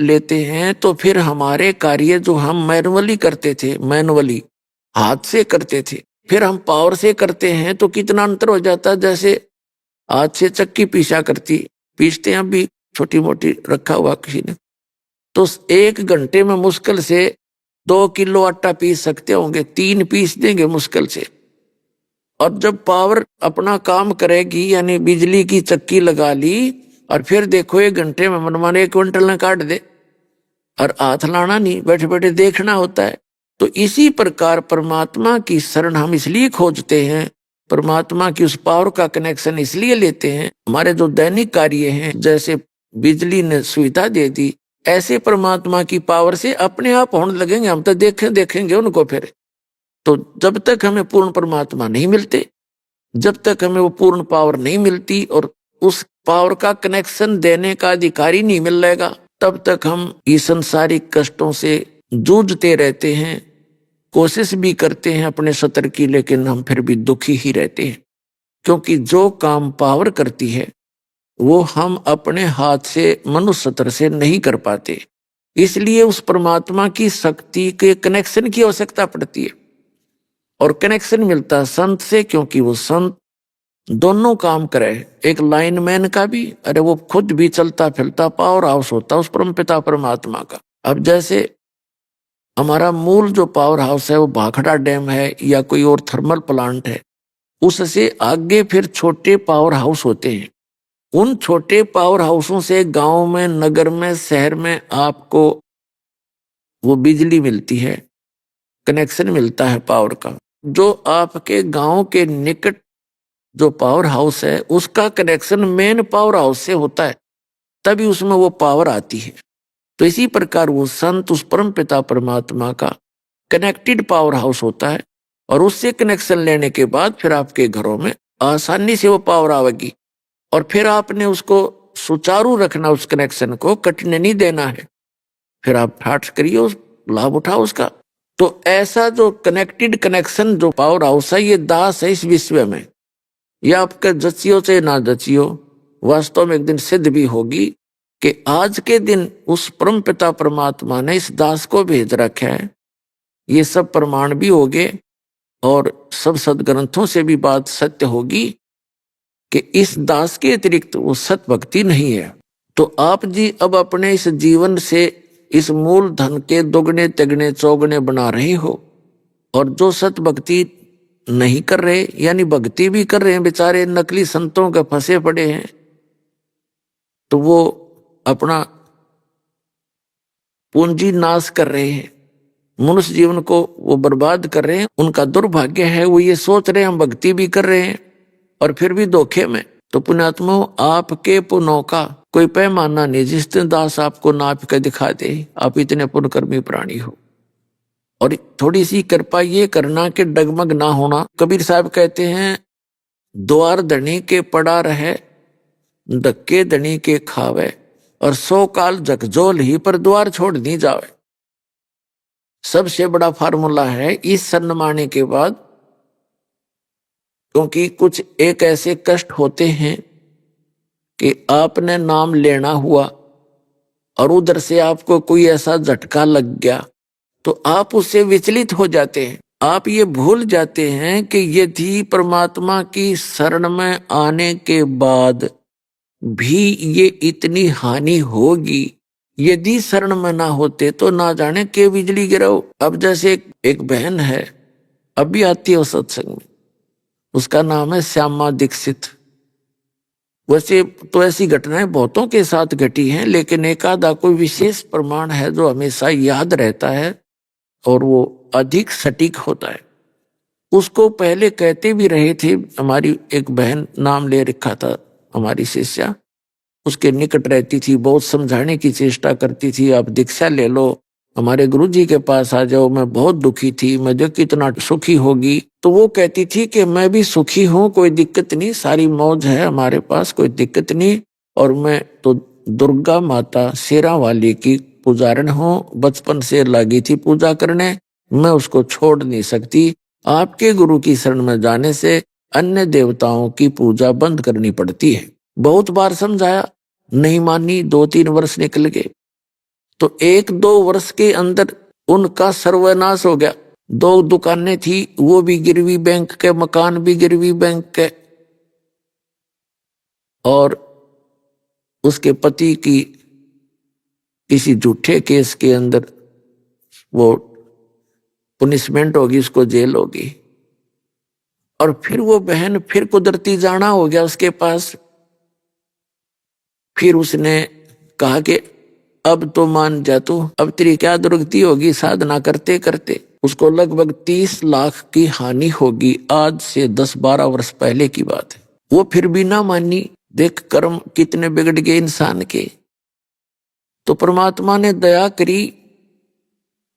लेते हैं तो फिर हमारे कार्य जो हम मैनुअली करते थे, मैनुअली हाथ से करते थे, फिर हम पावर से करते हैं तो कितना अंतर हो जाता है। जैसे हाथ से चक्की पीसते हैं, अभी छोटी मोटी रखा हुआ किसी ने, तो 1 घंटे में मुश्किल से 2 किलो आटा पीस सकते होंगे, 3 पीस देंगे मुश्किल से। और जब पावर अपना काम करेगी, यानी बिजली की चक्की लगा ली, और फिर देखो 1 घंटे में मनमाने 1 क्विंटल न काट दे, और हाथ लाना नहीं, बैठे बैठे देखना होता है। तो इसी प्रकार परमात्मा की शरण हम इसलिए खोजते हैं, परमात्मा की उस पावर का कनेक्शन इसलिए लेते हैं। हमारे जो दैनिक कार्य हैं, जैसे बिजली ने सुविधा दे दी, ऐसे परमात्मा की पावर से अपने आप होने लगेंगे। हम तो देखेंगे उनको फिर। तो जब तक हमें पूर्ण परमात्मा नहीं मिलते, जब तक हमें वो पूर्ण पावर नहीं मिलती और उस पावर का कनेक्शन देने का अधिकारी नहीं मिल रहेगा, तब तक हम इस सांसारिक कष्टों से जूझते रहते हैं, कोशिश भी करते हैं अपने सतर की, लेकिन हम फिर भी दुखी ही रहते हैं। क्योंकि जो काम पावर करती है वो हम अपने हाथ से, मनुष्य सतर से नहीं कर पाते। इसलिए उस परमात्मा की शक्ति के कनेक्शन की आवश्यकता पड़ती है, और कनेक्शन मिलता है संत से, क्योंकि वो संत दोनों काम करे। एक लाइनमैन का भी, अरे वो खुद भी चलता फिरता पावर हाउस होता उस परमपिता परमात्मा का। अब जैसे हमारा मूल जो पावर हाउस है वो भाखड़ा डैम है या कोई और थर्मल प्लांट है, उससे आगे फिर छोटे पावर हाउस होते हैं। उन छोटे पावर हाउसों से गांव में, नगर में, शहर में आपको वो बिजली मिलती है, कनेक्शन मिलता है पावर का। जो आपके गांव के निकट जो पावर हाउस है उसका कनेक्शन मेन पावर हाउस से होता है, तभी उसमें वो पावर आती है। तो इसी प्रकार वो संत उस परम पिता परमात्मा का कनेक्टेड पावर हाउस होता है, और उससे कनेक्शन लेने के बाद फिर आपके घरों में आसानी से वो पावर आएगी, और फिर आपने उसको सुचारू रखना, उस कनेक्शन को कटने नहीं देना है। फिर आप ठाठ करिए, उस लाभ उठाओ उसका। तो ऐसा जो कनेक्टेड कनेक्शन जो पावर हाउस है, ये दास है इस विश्व में। यह आपके जचियो से ना जचियो, वास्तव में एक दिन सिद्ध भी होगी कि आज के दिन उस परम पिता परमात्मा ने इस दास को भेज रखा है। ये सब प्रमाण भी हो गए और सब सदग्रंथों से भी बात सत्य होगी कि इस दास के अतिरिक्त वो सत भक्ति नहीं है। तो आप जी अब अपने इस जीवन से इस मूल धन के दोगुने तिगुने चौगुने बना रहे हो, और जो सत भक्ति नहीं कर रहे, यानी भक्ति भी कर रहे हैं बेचारे नकली संतों के फंसे पड़े हैं, तो वो अपना पूंजी नाश कर रहे हैं, मनुष्य जीवन को वो बर्बाद कर रहे हैं। उनका दुर्भाग्य है, वो ये सोच रहे हैं हम भक्ति भी कर रहे हैं और फिर भी धोखे में। तो पुण्यात्मा, आपके पुण्यों का कोई पैमाना नहीं, जिस दिन दास आपको नाप के दिखा दे आप इतने पुण्यकर्मी प्राणी हो। और थोड़ी सी कृपा ये करना कि डगमग ना होना। कबीर साहब कहते हैं, द्वार धनी के पड़ा रहे, धक्के धनी के खावे, और 100 काल झकझोल ही पर द्वार छोड़ नहीं जावे। सबसे बड़ा फार्मूला है इस सन्माने के बाद, क्योंकि कुछ एक ऐसे कष्ट होते हैं कि आपने नाम लेना हुआ और उधर से आपको कोई ऐसा झटका लग गया तो आप उससे विचलित हो जाते हैं। आप ये भूल जाते हैं कि यदि परमात्मा की शरण में आने के बाद भी ये इतनी हानि होगी, यदि शरण में ना होते तो ना जाने के बिजली गिराओ। अब जैसे एक बहन है, अभी आती है सत्संग में, उसका नाम है श्यामा दीक्षित। वैसे तो ऐसी घटनाएं बहुतों के साथ घटी हैं, लेकिन एक आधा कोई विशेष प्रमाण है जो हमेशा याद रहता है और वो अधिक सटीक होता है। उसको पहले कहते भी रहे थे, हमारी एक बहन नाम ले रखा था, हमारी शिष्या उसके निकट रहती थी, बहुत समझाने की चेष्टा करती थी, आप दीक्षा ले लो, हमारे गुरुजी के पास आ जाओ, मैं बहुत दुखी थी, मैं जो कितना सुखी होगी। तो वो कहती थी कि मैं भी सुखी हूँ, कोई दिक्कत नहीं, सारी मौज है हमारे पास, कोई दिक्कत नहीं। और मैं तो दुर्गा माता शेरा वाली की पुजारन हूँ, बचपन से लगी थी पूजा करने, मैं उसको छोड़ नहीं सकती। आपके गुरु की शरण में जाने से अन्य देवताओं की पूजा बंद करनी पड़ती है। बहुत बार समझाया, नहीं मानी, 2-3 वर्ष निकल गए। तो 1-2 वर्ष के अंदर उनका सर्वनाश हो गया। 2 दुकानें थी, वो भी गिरवी बैंक के, मकान भी गिरवी बैंक के, और उसके पति की किसी झूठे केस के अंदर वो पुनिशमेंट होगी, उसको जेल होगी। और फिर वो बहन फिर कुदरती जाना हो गया उसके पास। फिर उसने कहा कि अब तो मान जा तू, अब तेरी क्या दुर्गति होगी साधना करते करते। उसको लगभग 30 लाख की हानि होगी, आज से 10-12 वर्ष पहले की बात है। वो फिर भी ना मानी। देख कर्म कितने बिगड़ गए इंसान के। तो परमात्मा ने दया करी,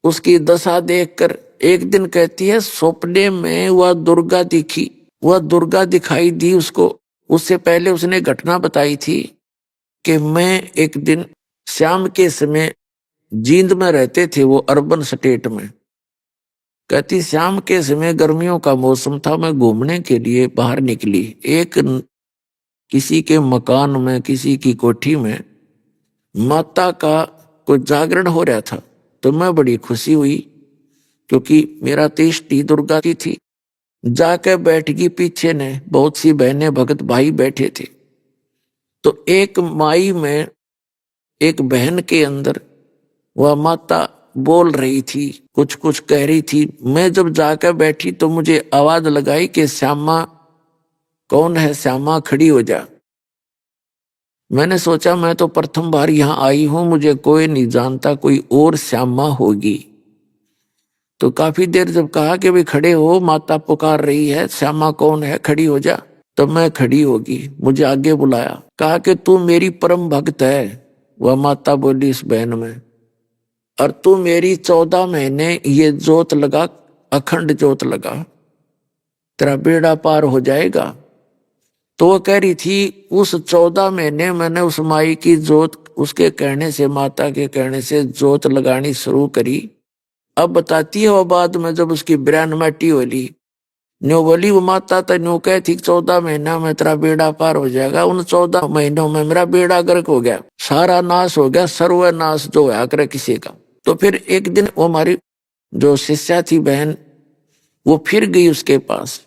उसकी दशा देखकर एक दिन कहती है, सपने में वह दुर्गा दिखी, वह दुर्गा दिखाई दी उसको। उससे पहले उसने घटना बताई थी कि मैं एक दिन शाम के समय जींद में रहते थे, वो अर्बन स्टेट में। कहती शाम के समय गर्मियों का मौसम था, मैं घूमने के लिए बाहर निकली। एक किसी के मकान में, किसी की कोठी में माता का कोई जागरण हो रहा था। तो मैं बड़ी खुशी हुई, क्योंकि मेरा इष्टी दुर्गा की थी। जाकर बैठ गई पीछे ने, बहुत सी बहनें भगत भाई बैठे थे। तो एक माई में, एक बहन के अंदर वह माता बोल रही थी, कुछ कुछ कह रही थी। मैं जब जाकर बैठी तो मुझे आवाज लगाई कि श्यामा, कौन है श्यामा, खड़ी हो जा। मैंने सोचा मैं तो प्रथम बार यहाँ आई हूं, मुझे कोई नहीं जानता, कोई और श्यामा होगी। तो काफी देर जब कहा कि भाई खड़े हो, माता पुकार रही है, श्यामा कौन है, खड़ी हो जा, तब मैं खड़ी होगी। मुझे आगे बुलाया, कहा कि तू मेरी परम भक्त है। वह माता बोली इस बहन में, और तू मेरी 14 महीने ये जोत लगा, अखंड जोत लगा, तेरा बेड़ा पार हो जाएगा। तो वो कह रही थी उस 14 महीने मैंने उस माई की जोत, उसके कहने से, माता के कहने से जोत लगानी शुरू करी। अब बताती है वो बाद में जब उसकी ब्रैन माटी होली, न्यू बोली वो माता तो न्यू कह थी 14 महीना में तेरा बेड़ा पार हो जाएगा। उन 14 महीनों में मेरा बेड़ा गर्क हो गया, सारा नाश हो गया, सर्वनाश जो है करे किसी का। तो फिर एक दिन वो हमारी जो शिष्या थी बहन, वो फिर गई उसके पास,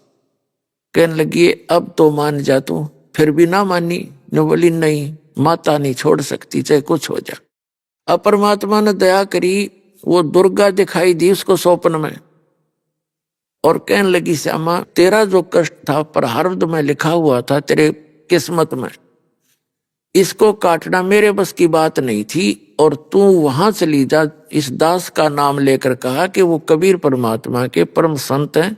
कहने लगी अब तो मान जा तू। फिर भी ना मानी, न्यू बोली नहीं, माता नहीं छोड़ सकती चाहे कुछ हो जा। अब परमात्मा ने दया करी, वो दुर्गा दिखाई दी उसको स्वप्न में, और कहने लगी श्यामा तेरा जो कष्ट था प्रारब्ध में लिखा हुआ था तेरे किस्मत में, इसको काटना मेरे बस की बात नहीं थी, और तू वहां चली जा। इस दास का नाम लेकर कहा कि वो कबीर परमात्मा के परम संत हैं,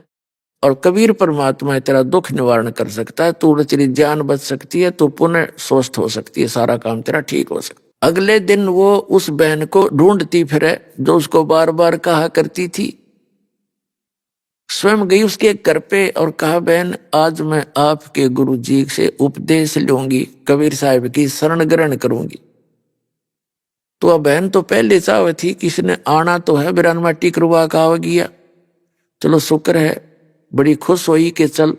और कबीर परमात्मा तेरा दुख निवारण कर सकता है, तू तेरी जान बच सकती है, तू पुनः स्वस्थ हो सकती है, सारा काम तेरा ठीक हो सकता है। अगले दिन वो उस बहन को ढूंढती फिरे जो उसको बार बार कहा करती थी, स्वयं गई उसके घर पे और कहा बहन आज मैं आपके गुरु जी से उपदेश लूंगी, कबीर साहब की शरण ग्रहण करूंगी। तो वह बहन तो पहले चाह थी, किसने आना तो है, बिरान माटी करवा का आ गया, चलो शुक्र है। बड़ी खुश हुई कि चल,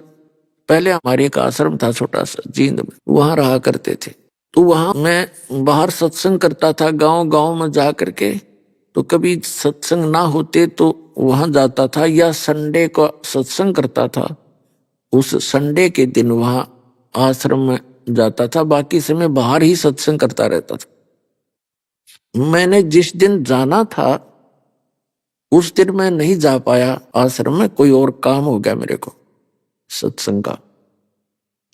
पहले हमारे एक आश्रम था छोटा सा जींद में, वहां रहा करते थे। तो वहां मैं बाहर सत्संग करता था, गांव गांव में जा करके, तो कभी सत्संग ना होते तो वहां जाता था, या संडे को सत्संग करता था, उस संडे के दिन वहां आश्रम में जाता था, बाकी समय बाहर ही सत्संग करता रहता था। मैंने जिस दिन जाना था उस दिन मैं नहीं जा पाया आश्रम में, कोई और काम हो गया मेरे को सत्संग का।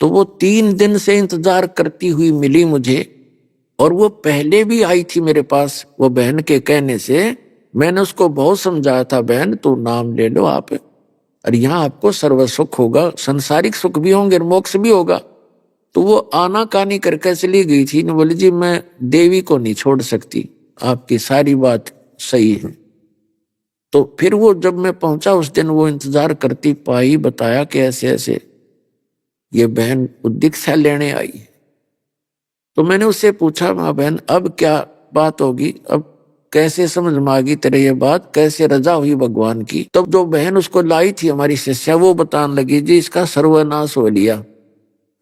तो वो 3 दिन से इंतजार करती हुई मिली मुझे, और वो पहले भी आई थी मेरे पास, वो बहन के कहने से। मैंने उसको बहुत समझाया था, बहन तू नाम ले लो आप, और यहाँ आपको सर्व सुख होगा, संसारिक सुख भी होंगे, मोक्ष भी होगा। तो वो आना कानी करके चली गई थी, ने बोली जी मैं देवी को नहीं छोड़ सकती, आपकी सारी बात सही है। तो फिर वो जब मैं पहुंचा उस दिन, वो इंतजार करती पाई, बताया कि ऐसे ऐसे ये बहन दीक्षा लेने आई। तो मैंने उससे पूछा माँ बहन अब क्या बात होगी, अब कैसे समझ में आ गई तेरे ये बात, कैसे रजा हुई भगवान की। तब जो बहन उसको लाई थी हमारी शिष्या, वो बताने लगी जी इसका सर्वनाश हो लिया।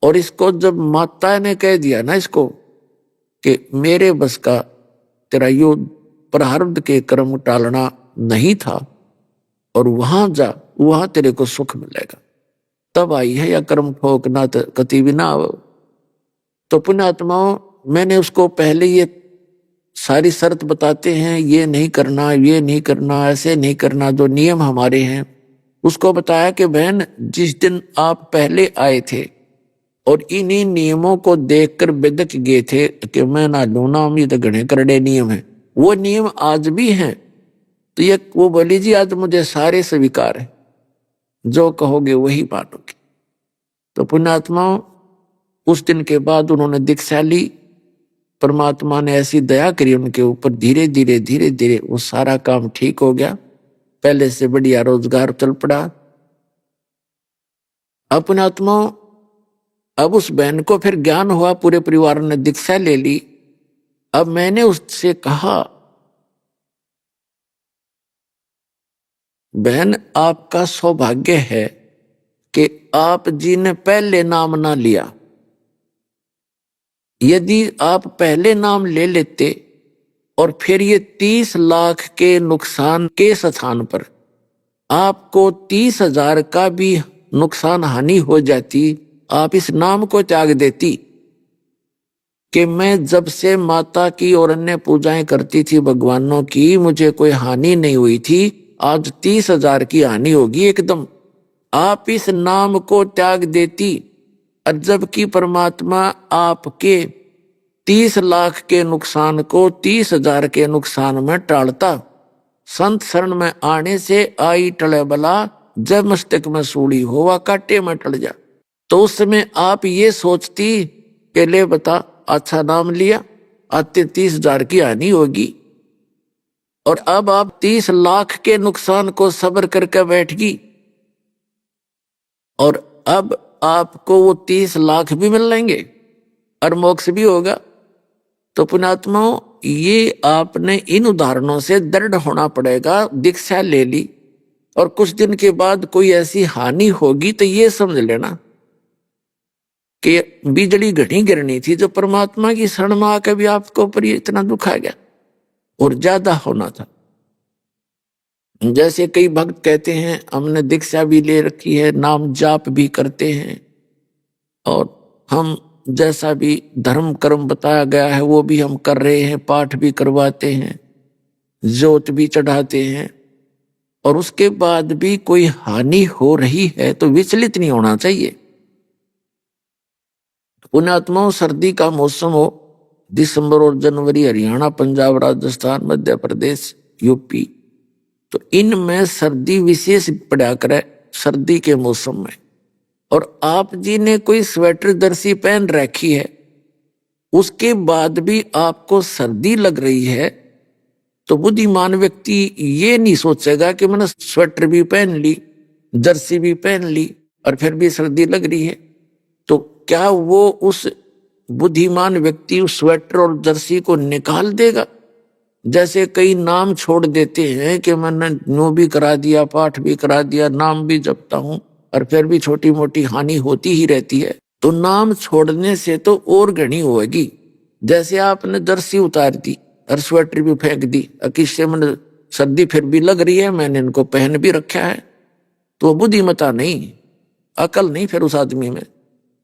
और इसको जब माता ने कह दिया ना इसको कि मेरे बस का तेरा यो प्रारब्ध के कर्म टालना नहीं था, और वहां जा, वहां तेरे को सुख मिलेगा, तब आई है, या कर्म ठोकना तो कति भी ना आओ। तो पुण्यात्माओं मैंने उसको पहले ये सारी शर्त बताते हैं, ये नहीं करना, ये नहीं करना, ऐसे नहीं करना, जो नियम हमारे हैं, उसको बताया कि बहन जिस दिन आप पहले आए थे और इन्हीं नियमों को देखकर बेदक गए थे कि मैं ना लूना, ये तो घने करड़े नियम है, वो नियम आज भी हैं। तो ये वो बोली जी आज मुझे सारे स्वीकार है, जो कहोगे वही मानोगे। तो पुण्यात्माओं उस दिन के बाद उन्होंने दीक्षा ली, परमात्मा ने ऐसी दया करी उनके ऊपर, धीरे धीरे धीरे धीरे वो सारा काम ठीक हो गया, पहले से बढ़िया रोजगार चल पड़ा। अब पुण्यात्माओं अब उस बहन को फिर ज्ञान हुआ, पूरे परिवार ने दीक्षा ले ली। अब मैंने उससे कहा बहन आपका सौभाग्य है कि आप जी ने पहले नाम ना लिया, यदि आप पहले नाम ले लेते और फिर ये 30 लाख के नुकसान के स्थान पर आपको 30,000 का भी नुकसान हानि हो जाती, आप इस नाम को त्याग देती कि मैं जब से माता की और अन्य पूजाएं करती थी भगवानों की, मुझे कोई हानि नहीं हुई थी, आज 30,000 की हानि होगी एकदम। आप इस नाम को त्याग देती, और जबकि परमात्मा आपके 30 लाख के नुकसान को 30,000 के नुकसान में टालता। संत शरण में आने से आई टले बला, जब मस्तक में सूली होवा काटे में टल जा। तो उस समय आप ये सोचती कि ले बता, अच्छा नाम लिया, आते 30,000 की हानि होगी, और अब आप 30 लाख के नुकसान को सब्र करके बैठ गई, और अब आपको वो 30 लाख भी मिल लेंगे और मोक्ष भी होगा। तो पुण्यात्माओं, ये आपने इन उदाहरणों से दृढ़ होना पड़ेगा। दीक्षा ले ली और कुछ दिन के बाद कोई ऐसी हानि होगी तो ये समझ लेना कि बिजली घनी गिरनी थी, जो परमात्मा की शरण में आकर भी आपको ऊपर इतना दुख आ गया, और ज्यादा होना था। जैसे कई भक्त कहते हैं हमने दीक्षा भी ले रखी है, नाम जाप भी करते हैं, और हम जैसा भी धर्म कर्म बताया गया है वो भी हम कर रहे हैं, पाठ भी करवाते हैं, जोत भी चढ़ाते हैं, और उसके बाद भी कोई हानि हो रही है तो विचलित नहीं होना चाहिए। पुण्यात्माओं, सर्दी का मौसम हो, दिसंबर और जनवरी हरियाणा, पंजाब, राजस्थान, मध्य प्रदेश, यूपी, तो इनमें सर्दी विशेष पड़ा करे सर्दी के मौसम में। और आप जी ने कोई स्वेटर जर्सी पहन रखी है, उसके बाद भी आपको सर्दी लग रही है, तो बुद्धिमान व्यक्ति ये नहीं सोचेगा कि मैंने स्वेटर भी पहन ली, जर्सी भी पहन ली और फिर भी सर्दी लग रही है। तो क्या वो उस बुद्धिमान व्यक्ति उस स्वेटर और जर्सी को निकाल देगा? जैसे कई नाम छोड़ देते हैं कि मैंने नो भी करा दिया, पाठ भी करा दिया, नाम भी जपता हूं, और फिर भी छोटी मोटी हानि होती ही रहती है। तो नाम छोड़ने से तो और घनी होगी। जैसे आपने जर्सी उतार दी और स्वेटर भी फेंक दी, किससे मैंने सर्दी फिर भी लग रही है, मैंने इनको पहन भी रखा है, तो बुद्धिमता नहीं, अकल नहीं फिर उस आदमी में।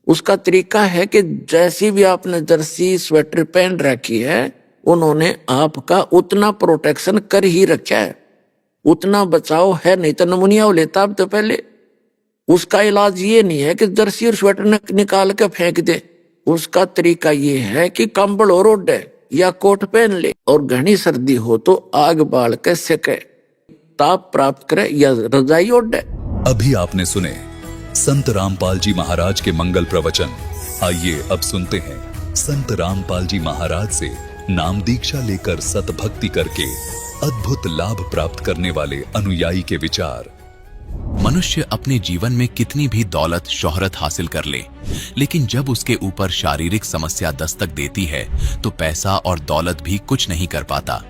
उसका तरीका है कि जैसी भी आपने जर्सी स्वेटर पहन रखी है, उन्होंने आपका उतना प्रोटेक्शन कर ही रखा है, उतना बचाव है, नहीं तो नमूनिया हो लेता अब तो पहले। उसका इलाज ये नहीं है कि जर्सी और स्वेटर निकाल के फेंक दे, उसका तरीका ये है कि कंबल और ओढ़े या कोट पहन ले, और घनी सर्दी हो तो आग बाल के सेके, ताप प्राप्त करे या रजाई ओढ़े। अभी आपने सुने संत रामपाल जी महाराज के मंगल प्रवचन। आइए अब सुनते हैं संत रामपाल जी महाराज से नाम दीक्षा लेकर सतभक्ति करके अद्भुत लाभ प्राप्त करने वाले अनुयायी के विचार। मनुष्य अपने जीवन में कितनी भी दौलत शोहरत हासिल कर ले, लेकिन जब उसके ऊपर शारीरिक समस्या दस्तक देती है तो पैसा और दौलत भी कुछ नहीं कर पाता।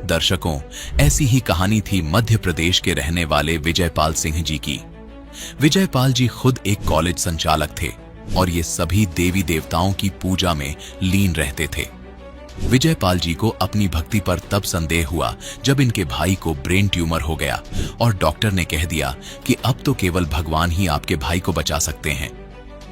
दर्शकों, ऐसी ही कहानी थी मध्य प्रदेश के रहने वाले विजयपाल सिंह जी की। विजयपाल जी खुद एक कॉलेज संचालक थे और ये सभी देवी देवताओं की पूजा में लीन रहते थे। विजयपाल जी को अपनी भक्ति पर तब संदेह हुआ जब इनके भाई को ब्रेन ट्यूमर हो गया और डॉक्टर ने कह दिया कि अब तो केवल भगवान ही आपके भाई को बचा सकते हैं।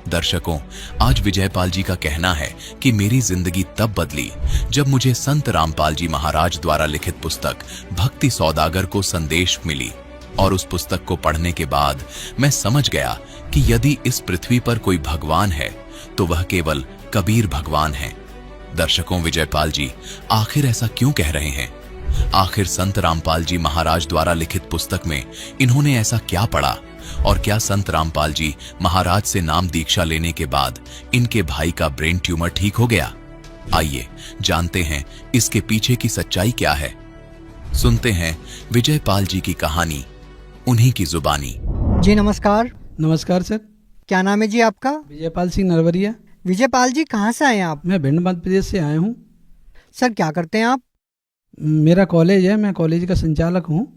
दर्शकों, आज विजयपाल जी का कहना है कि मेरी जिंदगी तब बदली जब मुझे संत रामपाल जी महाराज द्वारा लिखित पुस्तक भक्ति सौदागर को संदेश मिली, और उस पुस्तक को पढ़ने के बाद मैं समझ गया कि यदि इस पृथ्वी पर कोई भगवान है तो वह केवल कबीर भगवान है। दर्शकों, विजयपाल जी आखिर ऐसा क्यों कह रहे हैं? आखिर संत रामपाल जी महाराज द्वारा लिखित पुस्तक में इन्होंने ऐसा क्या पढ़ा, और क्या संत रामपाल जी महाराज से नाम दीक्षा लेने के बाद इनके भाई का ब्रेन ट्यूमर ठीक हो गया? आइए जानते हैं इसके पीछे की सच्चाई क्या है। सुनते हैं विजयपाल जी की कहानी, उन्हीं की जुबानी। जी नमस्कार। नमस्कार सर। क्या नाम है जी आपका? विजयपाल सिंह नरवरिया। विजयपाल जी कहाँ से आए हैं आप? मैं भिंड मध्य प्रदेश से आया हूँ। सर क्या करते हैं आप? मेरा कॉलेज है, मैं कॉलेज का संचालक हूँ।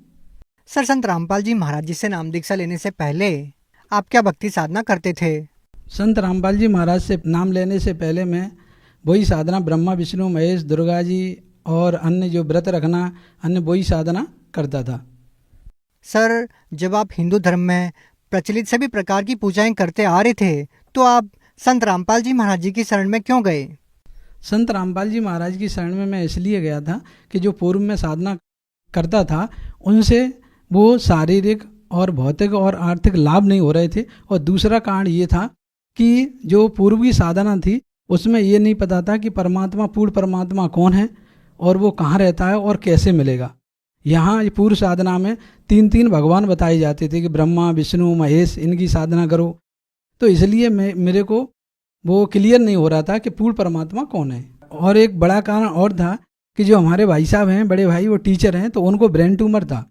सर, संत रामपाल जी महाराज जी से नाम दीक्षा लेने से पहले आप क्या भक्ति साधना करते थे? संत रामपाल जी महाराज से नाम लेने से पहले मैं वही साधना ब्रह्मा विष्णु महेश दुर्गा जी और अन्य जो व्रत रखना, अन्य वही साधना करता था। सर, जब आप हिंदू धर्म में प्रचलित सभी प्रकार की पूजाएं करते आ रहे थे तो आप संत रामपाल जी महाराज जी की शरण में क्यों गए? संत रामपाल जी महाराज की शरण में मैं इसलिए गया था कि जो पूर्व में साधना करता था उनसे वो शारीरिक और भौतिक और आर्थिक लाभ नहीं हो रहे थे। और दूसरा कारण ये था कि जो पूर्व की साधना थी उसमें ये नहीं पता था कि परमात्मा, पूर्ण परमात्मा कौन है और वो कहाँ रहता है और कैसे मिलेगा। यहाँ पूर्व साधना में 3 भगवान बताए जाते थे कि ब्रह्मा, विष्णु, महेश, इनकी साधना करो। तो इसलिए मेरे को वो क्लियर नहीं हो रहा था कि पूर्ण परमात्मा कौन है। और एक बड़ा कारण और था कि जो हमारे भाई साहब हैं, बड़े भाई, वो टीचर हैं, तो उनको ब्रेन ट्यूमर था।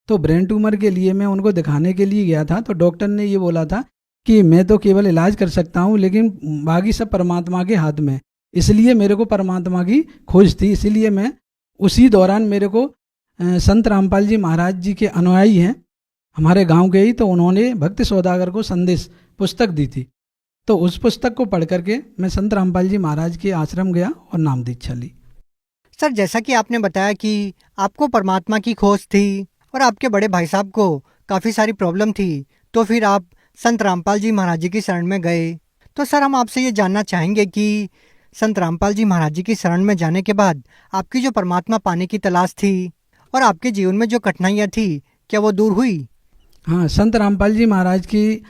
तो ब्रेन ट्यूमर के लिए मैं उनको दिखाने के लिए गया था। तो डॉक्टर ने ये बोला था कि मैं तो केवल इलाज कर सकता हूँ, लेकिन बाकी सब परमात्मा के हाथ में। इसलिए मेरे को परमात्मा की खोज थी। इसीलिए मैं उसी दौरान मेरे को संत रामपाल जी महाराज जी के अनुयायी हैं हमारे गांव के ही, तो उन्होंने भक्त सौदागर को संदेश पुस्तक दी थी। तो उस पुस्तक को पढ़ करके मैं संत रामपाल जी महाराज के आश्रम गया और नाम दीक्षा ली। सर, जैसा कि आपने बताया कि आपको परमात्मा की खोज थी और आपके बड़े भाई साहब को काफ़ी सारी प्रॉब्लम थी, तो फिर आप संत रामपाल जी महाराज जी की शरण में गए। तो सर, हम आपसे ये जानना चाहेंगे कि संत रामपाल जी महाराज जी की शरण में जाने के बाद आपकी जो परमात्मा पाने की तलाश थी और आपके जीवन में जो कठिनाइयाँ थी, क्या वो दूर हुई? हाँ, संत रामपाल जी महाराज की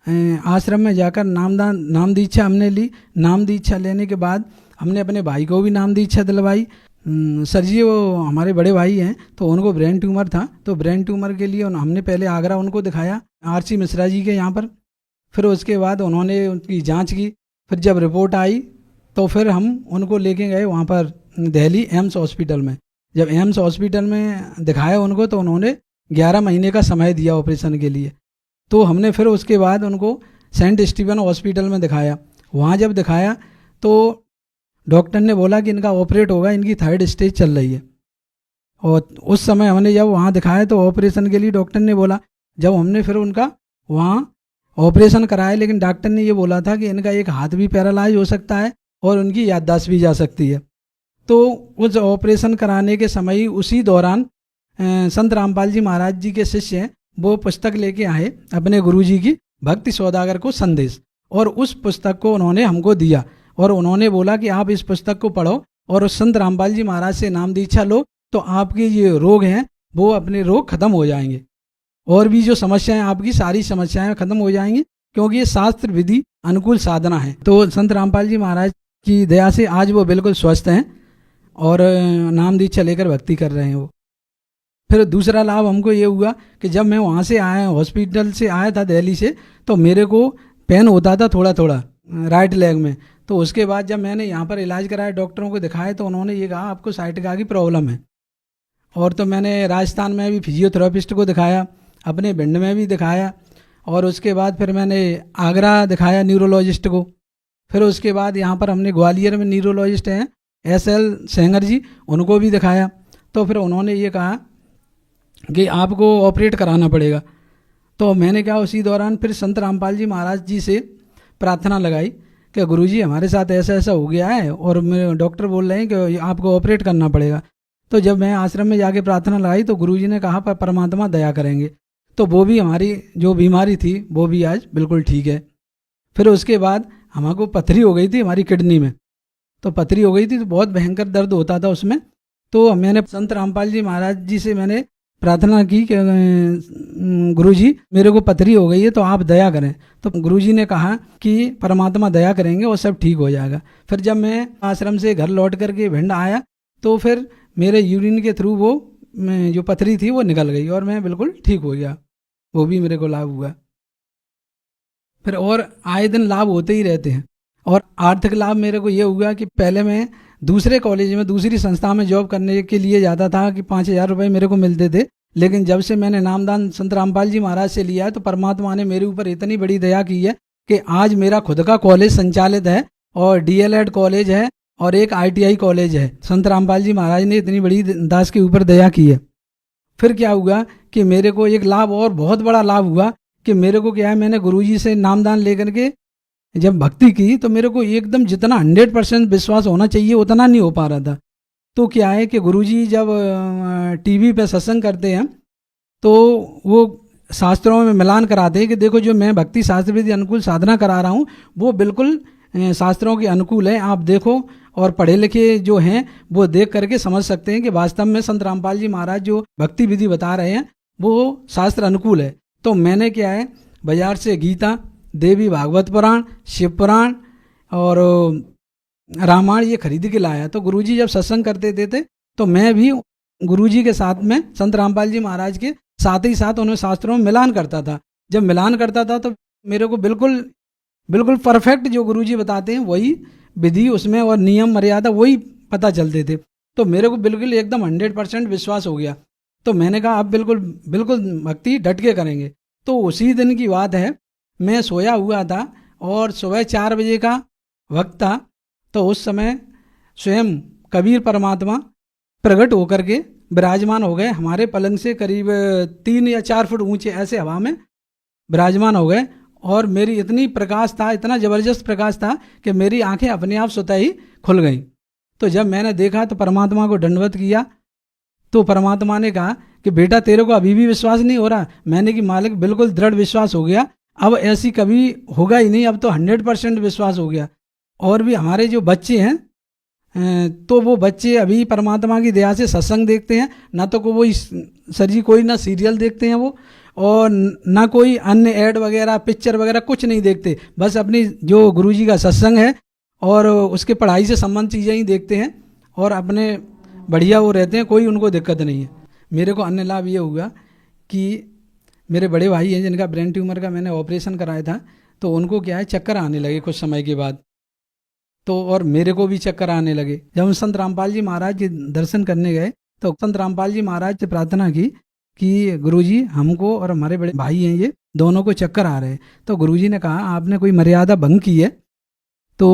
आश्रम में जाकर नाम दीक्षा हमने ली। नाम दीक्षा लेने के बाद हमने अपने भाई को भी नाम दीक्षा दिलवाई। सर जी, वो हमारे बड़े भाई हैं, तो उनको ब्रेन ट्यूमर था। तो ब्रेन ट्यूमर के लिए हमने पहले आगरा उनको दिखाया, RC मिश्रा जी के यहाँ पर। फिर उसके बाद उन्होंने उनकी जांच की। फिर जब रिपोर्ट आई तो फिर हम उनको लेके गए वहाँ पर दिल्ली एम्स हॉस्पिटल में। जब एम्स हॉस्पिटल में दिखाया उनको, तो उन्होंने 11 महीने का समय दिया ऑपरेशन के लिए। तो हमने फिर उसके बाद उनको सेंट स्टीवन हॉस्पिटल में दिखाया। वहाँ जब दिखाया तो डॉक्टर ने बोला कि इनका ऑपरेट होगा, इनकी 3rd स्टेज चल रही है। और उस समय हमने जब वहाँ दिखाया तो ऑपरेशन के लिए डॉक्टर ने बोला, जब हमने फिर उनका वहाँ ऑपरेशन कराया, लेकिन डॉक्टर ने ये बोला था कि इनका एक हाथ भी पैरालाइज हो सकता है और उनकी याददाश्त भी जा सकती है। तो उस ऑपरेशन कराने के समय ही उसी दौरान संत रामपाल जी महाराज जी के शिष्य हैं, वो पुस्तक लेके आए अपने गुरुजी की भक्ति सौदागर को संदेश, और उस पुस्तक को उन्होंने हमको दिया और उन्होंने बोला कि आप इस पुस्तक को पढ़ो और उस संत रामपाल जी महाराज से नाम दीक्षा लो, तो आपके ये रोग हैं वो अपने रोग खत्म हो जाएंगे और भी जो समस्याएं आपकी सारी समस्याएं खत्म हो जाएंगी, क्योंकि ये शास्त्र विधि अनुकूल साधना है। तो संत रामपाल जी महाराज की दया से आज वो बिल्कुल स्वस्थ हैं और नाम दीक्षा लेकर भक्ति कर रहे हैं वो। फिर दूसरा लाभ हमको ये हुआ कि जब मैं वहाँ से आया, हॉस्पिटल से आया था दिल्ली से, तो मेरे को पेन होता था थोड़ा थोड़ा राइट लेग में। तो उसके बाद जब मैंने यहाँ पर इलाज कराया, डॉक्टरों को दिखाया, तो उन्होंने ये कहा आपको साइटिका की प्रॉब्लम है। और तो मैंने राजस्थान में भी फिजियोथेरेपिस्ट को दिखाया, अपने भिंड में भी दिखाया, और उसके बाद फिर मैंने आगरा दिखाया न्यूरोलॉजिस्ट को। फिर उसके बाद यहाँ पर हमने ग्वालियर में न्यूरोलॉजिस्ट हैं SL सेंगर जी, उनको भी दिखाया। तो फिर उन्होंने ये कहा कि आपको ऑपरेट कराना पड़ेगा। तो मैंने क्या उसी दौरान फिर संत रामपाल जी महाराज जी से प्रार्थना लगाई कि गुरुजी हमारे साथ ऐसा ऐसा हो गया है और मेरे डॉक्टर बोल रहे हैं कि आपको ऑपरेट करना पड़ेगा। तो जब मैं आश्रम में जाके प्रार्थना लगाई तो गुरुजी ने कहा पर परमात्मा दया करेंगे। तो वो भी हमारी जो बीमारी थी वो भी आज बिल्कुल ठीक है। फिर उसके बाद हमको पथरी हो गई थी हमारी किडनी में। तो पथरी हो गई थी तो बहुत भयंकर दर्द होता था उसमें। तो मैंने संत रामपाल जी महाराज जी से मैंने प्रार्थना की कि गुरुजी मेरे को पथरी हो गई है तो आप दया करें। तो गुरुजी ने कहा कि परमात्मा दया करेंगे और सब ठीक हो जाएगा। फिर जब मैं आश्रम से घर लौट करके भिंड आया तो फिर मेरे यूरिन के थ्रू वो जो पथरी थी वो निकल गई और मैं बिल्कुल ठीक हो गया। वो भी मेरे को लाभ हुआ। फिर और आए दिन लाभ होते ही रहते हैं। और आर्थिक लाभ मेरे को ये हुआ कि पहले मैं दूसरे कॉलेज में दूसरी संस्था में जॉब करने के लिए जाता था कि 5,000 रुपये मेरे को मिलते थे। लेकिन जब से मैंने नामदान संत रामपाल जी महाराज से लिया है तो परमात्मा ने मेरे ऊपर इतनी बड़ी दया की है कि आज मेरा खुद का कॉलेज संचालित है और DLED कॉलेज है और एक ITI कॉलेज है। संत रामपाल जी महाराज ने इतनी बड़ी दास के ऊपर दया की है। फिर क्या हुआ कि मेरे को एक लाभ और बहुत बड़ा लाभ हुआ कि मेरे को क्या है, मैंने गुरुजी से नामदान लेकर के जब भक्ति की तो मेरे को एकदम जितना 100% विश्वास होना चाहिए उतना नहीं हो पा रहा था। तो क्या है कि गुरुजी जब टीवी पे सत्संग करते हैं तो वो शास्त्रों में मिलान कराते हैं कि देखो जो मैं भक्ति शास्त्र विधि अनुकूल साधना करा रहा हूँ वो बिल्कुल शास्त्रों के अनुकूल है। आप देखो और पढ़े लिखे जो हैं वो देख करके समझ सकते हैं कि वास्तव में संत रामपाल जी महाराज जो भक्ति विधि बता रहे हैं वो शास्त्र अनुकूल है। तो मैंने क्या है, बाजार से गीता, देवी भागवत पुराण, शिव पुराण और रामायण ये खरीद के लाया। तो गुरुजी जब सत्संग करते थे तो मैं भी गुरुजी के साथ में संत रामपाल जी महाराज के साथ ही साथ उन्हें शास्त्रों में मिलान करता था। जब मिलान करता था तो मेरे को बिल्कुल बिल्कुल परफेक्ट जो गुरुजी बताते हैं वही विधि उसमें और नियम मर्यादा वही पता चलते थे। तो मेरे को बिल्कुल एकदम 100% विश्वास हो गया। तो मैंने कहा अब बिल्कुल बिल्कुल भक्ति डट के करेंगे। तो उसी दिन की बात है, मैं सोया हुआ था और सुबह 4 बजे का वक्त था। तो उस समय स्वयं कबीर परमात्मा प्रकट होकर के विराजमान हो गए। हमारे पलंग से करीब 3 या 4 फुट ऊंचे ऐसे हवा में विराजमान हो गए और मेरी इतनी प्रकाश था, इतना ज़बरदस्त प्रकाश था कि मेरी आंखें अपने आप स्वतः ही खुल गईं। तो जब मैंने देखा तो परमात्मा को दंडवत किया। तो परमात्मा ने कहा कि बेटा तेरे को अभी भी विश्वास नहीं हो रहा। मैंने कि मालिक बिल्कुल दृढ़ विश्वास हो गया, अब ऐसी कभी होगा ही नहीं, अब तो 100% विश्वास हो गया। और भी हमारे जो बच्चे हैं तो वो बच्चे अभी परमात्मा की दया से सत्संग देखते हैं, ना तो वो सर जी कोई ना सीरियल देखते हैं वो, और ना कोई अन्य ऐड वगैरह पिक्चर वगैरह कुछ नहीं देखते। बस अपनी जो गुरुजी का सत्संग है और उसके पढ़ाई से संबंधित चीज़ें ही देखते हैं और अपने बढ़िया वो रहते हैं, कोई उनको दिक्कत नहीं है। मेरे को अन्य लाभ ये हुआ कि मेरे बड़े भाई हैं जिनका ब्रेन ट्यूमर का मैंने ऑपरेशन कराया था, तो उनको क्या है चक्कर आने लगे कुछ समय के बाद। तो और मेरे को भी चक्कर आने लगे। जब हम संत रामपाल जी महाराज के दर्शन करने गए तो संत रामपाल जी महाराज से प्रार्थना की कि गुरुजी हमको और हमारे बड़े भाई हैं ये दोनों को चक्कर आ रहे हैं। तो गुरुजी ने कहा आपने कोई मर्यादा भंग की है तो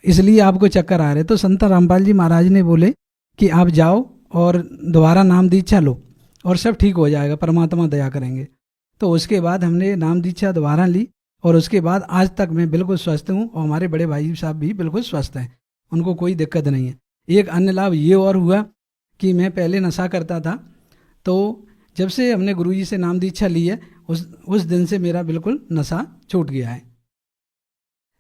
इसलिए आपको चक्कर आ रहे हैं। तो संत रामपाल जी महाराज ने बोले कि आप जाओ और दोबारा नाम दीक्षा लो और सब ठीक हो जाएगा, परमात्मा दया करेंगे। तो उसके बाद हमने नाम दीक्षा दोबारा ली और उसके बाद आज तक मैं बिल्कुल स्वस्थ हूँ और हमारे बड़े भाई साहब भी बिल्कुल स्वस्थ हैं, उनको कोई दिक्कत नहीं है। एक अन्य लाभ ये और हुआ कि मैं पहले नशा करता था, तो जब से हमने गुरुजी से नाम दीक्षा ली है उस दिन से मेरा बिल्कुल नशा छूट गया है।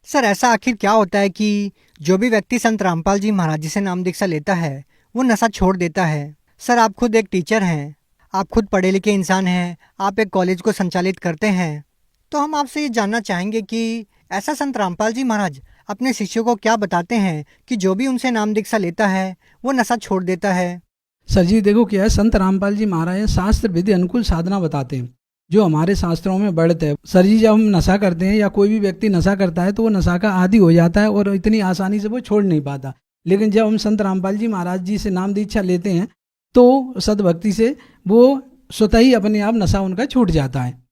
सर ऐसा आखिर क्या होता है कि जो भी व्यक्ति संत रामपाल जी महाराज जी से नाम दीक्षा लेता है वो नशा छोड़ देता है? सर आप खुद एक टीचर हैं, आप खुद पढ़े लिखे इंसान हैं, आप एक कॉलेज को संचालित करते हैं, तो हम आपसे ये जानना चाहेंगे कि ऐसा संत रामपाल जी महाराज अपने शिष्यों को क्या बताते हैं कि जो भी उनसे नाम दीक्षा लेता है वो नशा छोड़ देता है? सर जी देखो क्या है, संत रामपाल जी महाराज शास्त्र विधि अनुकूल साधना बताते हैं जो हमारे शास्त्रों में बढ़ते हैं। सर जी जब हम नशा करते हैं या कोई भी व्यक्ति नशा करता है तो वो नशा का आदी हो जाता है और इतनी आसानी से वो छोड़ नहीं पाता। लेकिन जब हम संत रामपाल जी महाराज जी से नाम दीक्षा लेते हैं तो सद्भक्ति से वो स्वतः ही अपने आप नशा उनका छूट जाता है।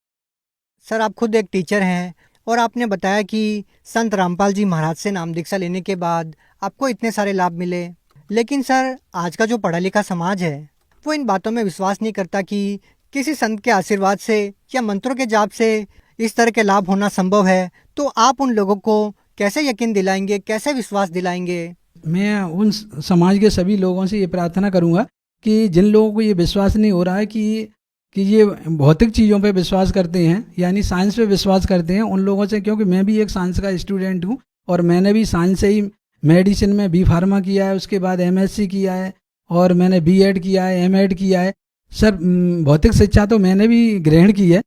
सर आप खुद एक टीचर हैं और आपने बताया कि संत रामपाल जी महाराज से नाम दीक्षा लेने के बाद आपको इतने सारे लाभ मिले, लेकिन सर आज का जो पढ़ा लिखा समाज है वो इन बातों में विश्वास नहीं करता कि किसी संत के आशीर्वाद से या मंत्रों के जाप से इस तरह के लाभ होना संभव है। तो आप उन लोगों को कैसे यकीन दिलाएंगे, कैसे विश्वास दिलाएंगे? मैं उन समाज के सभी लोगों से ये प्रार्थना करूंगा कि जिन लोगों को ये विश्वास नहीं हो रहा है कि ये भौतिक चीज़ों पे विश्वास करते हैं यानी साइंस पे विश्वास करते हैं, उन लोगों से, क्योंकि मैं भी एक साइंस का स्टूडेंट हूँ और मैंने भी साइंस से ही मेडिसिन में बी फार्मा किया है, उसके बाद MSc किया है और मैंने B.Ed किया है, M.Ed किया है। सर भौतिक शिक्षा तो मैंने भी ग्रहण की है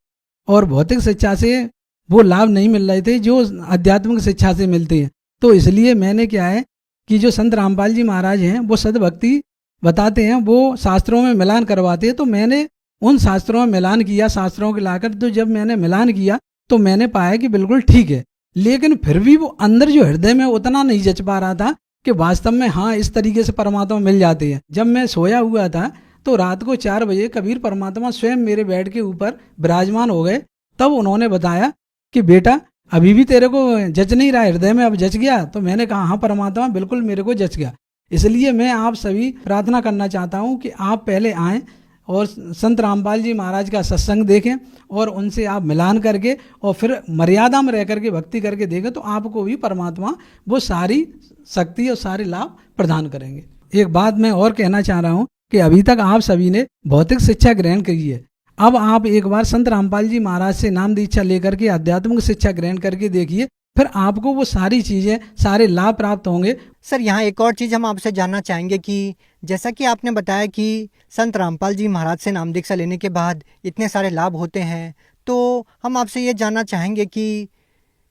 और भौतिक शिक्षा से वो लाभ नहीं मिल रहे थे जो आध्यात्मिक शिक्षा से मिलते हैं। तो इसलिए मैंने क्या है कि जो संत रामपाल जी महाराज हैं वो सद्भक्ति बताते हैं, वो शास्त्रों में मिलान करवाते हैं। तो मैंने उन शास्त्रों में मिलान किया, शास्त्रों के लाकर, तो जब मैंने मिलान किया तो मैंने पाया कि बिल्कुल ठीक है, लेकिन फिर भी वो अंदर जो हृदय में उतना नहीं जच पा रहा था कि वास्तव में हाँ इस तरीके से परमात्मा मिल जाते हैं। जब मैं सोया हुआ था तो रात को 4 बजे कबीर परमात्मा स्वयं मेरे बेड के ऊपर विराजमान हो गए। तब उन्होंने बताया कि बेटा अभी भी तेरे को जच नहीं रहा, हृदय में अब जच गया? तो मैंने कहा हाँ परमात्मा बिल्कुल मेरे को जच गया। इसलिए मैं आप सभी प्रार्थना करना चाहता हूँ कि आप पहले आएँ और संत रामपाल जी महाराज का सत्संग देखें और उनसे आप मिलान करके और फिर मर्यादा में रह करके भक्ति करके देखें तो आपको भी परमात्मा वो सारी शक्ति और सारे लाभ प्रदान करेंगे। एक बात मैं और कहना चाह रहा हूँ कि अभी तक आप सभी ने भौतिक शिक्षा ग्रहण की है, अब आप एक बार संत रामपाल जी महाराज से नाम दीक्षा लेकर के आध्यात्मिक शिक्षा ग्रहण करके देखिए, फिर आपको वो सारी चीजें, सारे लाभ प्राप्त होंगे। सर यहाँ एक और चीज़ हम आपसे जानना चाहेंगे कि जैसा कि आपने बताया कि संत रामपाल जी महाराज से नाम दीक्षा लेने के बाद इतने सारे लाभ होते हैं, तो हम आपसे ये जानना चाहेंगे कि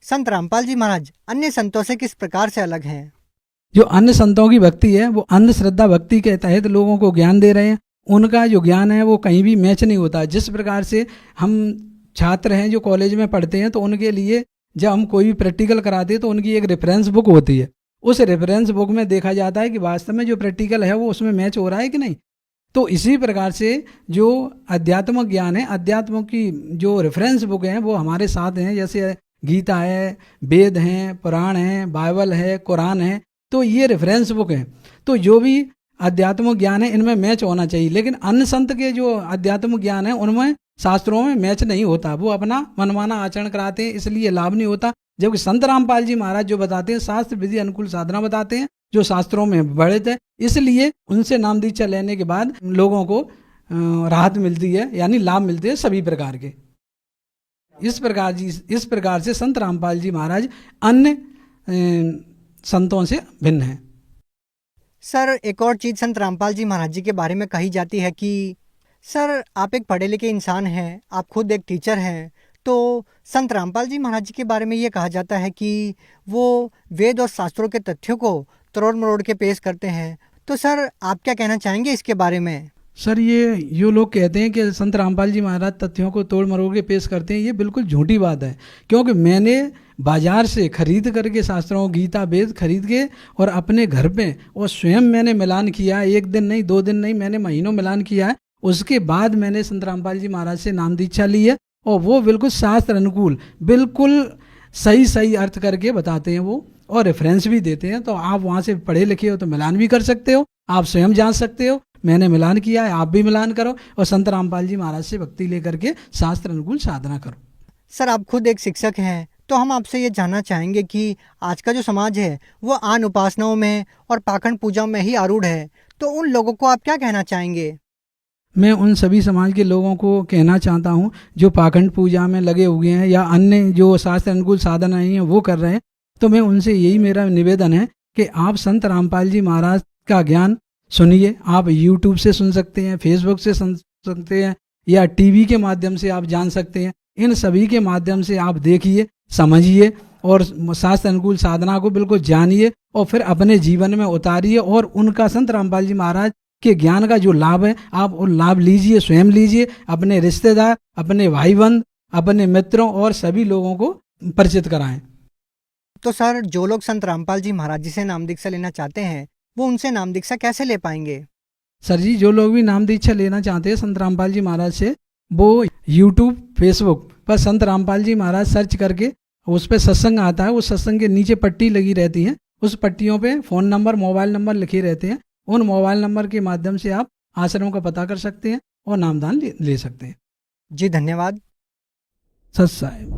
संत रामपाल जी महाराज अन्य संतों से किस प्रकार से अलग हैं? जो अन्य संतों की भक्ति है वो अंध श्रद्धा भक्ति के तहत लोगों को ज्ञान दे रहे हैं। उनका जो ज्ञान है वो कहीं भी मैच नहीं होता। जिस प्रकार से हम छात्र हैं जो कॉलेज में पढ़ते हैं, तो उनके लिए जब हम कोई भी प्रैक्टिकल कराते हैं तो उनकी एक रेफरेंस बुक होती है। उस रेफरेंस बुक में देखा जाता है कि वास्तव में जो प्रैक्टिकल है वो उसमें मैच हो रहा है कि नहीं। तो इसी प्रकार से जो अध्यात्मक ज्ञान है, अध्यात्म की जो रेफरेंस बुक है वो हमारे साथ हैं। जैसे गीता है, वेद हैं, पुराण हैं, बाइबल है, कुरान है, तो ये रेफरेंस बुक है। तो जो भी अध्यात्मिक ज्ञान है इनमें मैच होना चाहिए। लेकिन अन्य संत के जो अध्यात्मिक ज्ञान है उनमें शास्त्रों में मैच नहीं होता, वो अपना मनमाना आचरण कराते हैं, इसलिए लाभ नहीं होता। जबकि संत रामपाल जी महाराज जो बताते हैं शास्त्र विधि अनुकूल साधना बताते हैं जो शास्त्रों में वर्णित है, इसलिए उनसे नाम दीक्षा लेने के बाद लोगों को राहत मिलती है, यानी लाभ मिलते हैं सभी प्रकार के। इस प्रकार से संत रामपाल जी महाराज अन्य संतों से भिन्न है। सर एक और चीज़ संत रामपाल जी महाराज जी के बारे में कही जाती है कि सर आप एक पढ़े लिखे इंसान हैं, आप खुद एक टीचर हैं, तो संत रामपाल जी महाराज जी के बारे में ये कहा जाता है कि वो वेद और शास्त्रों के तथ्यों को तरोड़ मरोड़ के पेश करते हैं। तो सर आप क्या कहना चाहेंगे इसके बारे में? सर ये लोग कहते हैं कि संत रामपाल जी महाराज तथ्यों को तोड़ मरोड़ के पेश करते हैं, ये बिल्कुल झूठी बात है। क्योंकि मैंने बाजार से खरीद करके शास्त्रों गीता वेद खरीद के और अपने घर पे और स्वयं मैंने मिलान किया, एक दिन नहीं 2 दिन नहीं, मैंने महीनों मिलान किया है। उसके बाद मैंने संत रामपाल जी महाराज से नाम दीक्षा ली है और वो बिल्कुल शास्त्र अनुकूल, बिल्कुल सही अर्थ करके बताते हैं वो, और रेफरेंस भी देते हैं। तो आप वहाँ से पढ़े लिखे हो तो मिलान भी कर सकते हो, आप स्वयं जान सकते हो। मैंने मिलान किया है, आप भी मिलान करो और संत रामपाल जी महाराज से भक्ति लेकर के शास्त्र अनुकूल साधना करो। सर आप खुद एक शिक्षक हैं, तो हम आपसे ये जानना चाहेंगे कि आज का जो समाज है वो आन उपासनाओं में और पाखंड पूजा में ही आरूढ़ है, तो उन लोगों को आप क्या कहना चाहेंगे? मैं उन सभी समाज के लोगों को कहना चाहता हूं जो पाखंड पूजा में लगे हुए हैं या अन्य जो शास्त्र अनुकूल साधना नहीं है वो कर रहे हैं, तो मैं उनसे यही मेरा निवेदन है कि आप संत रामपाल जी महाराज का ज्ञान सुनिए। आप यूट्यूब से सुन सकते हैं, फेसबुक से सुन सकते हैं या टीवी के माध्यम से आप जान सकते हैं। इन सभी के माध्यम से आप देखिए, समझिए और शास्त्र अनुकूल साधना को बिल्कुल जानिए और फिर अपने जीवन में उतारिए और उनका संत रामपाल जी महाराज के ज्ञान का जो लाभ है आप वो लाभ लीजिए, स्वयं लीजिए, अपने रिश्तेदार, अपने भाई बंद, अपने मित्रों और सभी लोगों को परिचित कराएं। तो सर जो लोग संत रामपाल जी महाराज जी से नाम दीक्षा लेना चाहते हैं वो उनसे नाम दीक्षा कैसे ले पाएंगे? सर जी जो लोग भी नाम दीक्षा लेना चाहते हैं संत रामपाल जी महाराज से, वो यूट्यूब फेसबुक पर संत रामपाल जी महाराज सर्च करके उस पर सत्संग आता है, उस सत्संग के नीचे पट्टी लगी रहती है, उस पट्टियों पे फ़ोन नंबर मोबाइल नंबर लिखे रहते हैं। उन मोबाइल नंबर के माध्यम से आप आश्रम का पता कर सकते हैं और नामदान ले सकते हैं। जी धन्यवाद। सत साहिब।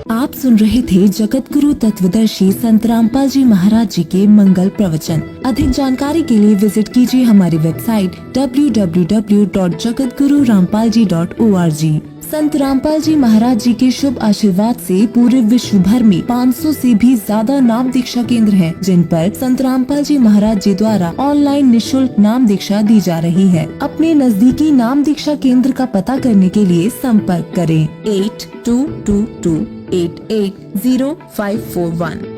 आप सुन रहे थे जगत गुरु तत्वदर्शी संत रामपाल जी महाराज जी के मंगल प्रवचन। अधिक जानकारी के लिए विजिट कीजिए हमारी वेबसाइट www.jagatgururampalji.org। संत रामपाल जी महाराज जी के शुभ आशीर्वाद से पूरे विश्व भर में 500 से भी ज्यादा नाम दीक्षा केंद्र हैं, जिन पर संत रामपाल जी महाराज जी द्वारा ऑनलाइन निःशुल्क नाम दीक्षा दी जा रही है। अपने नजदीकी नाम दीक्षा केंद्र का पता करने के लिए संपर्क करें 8222880541।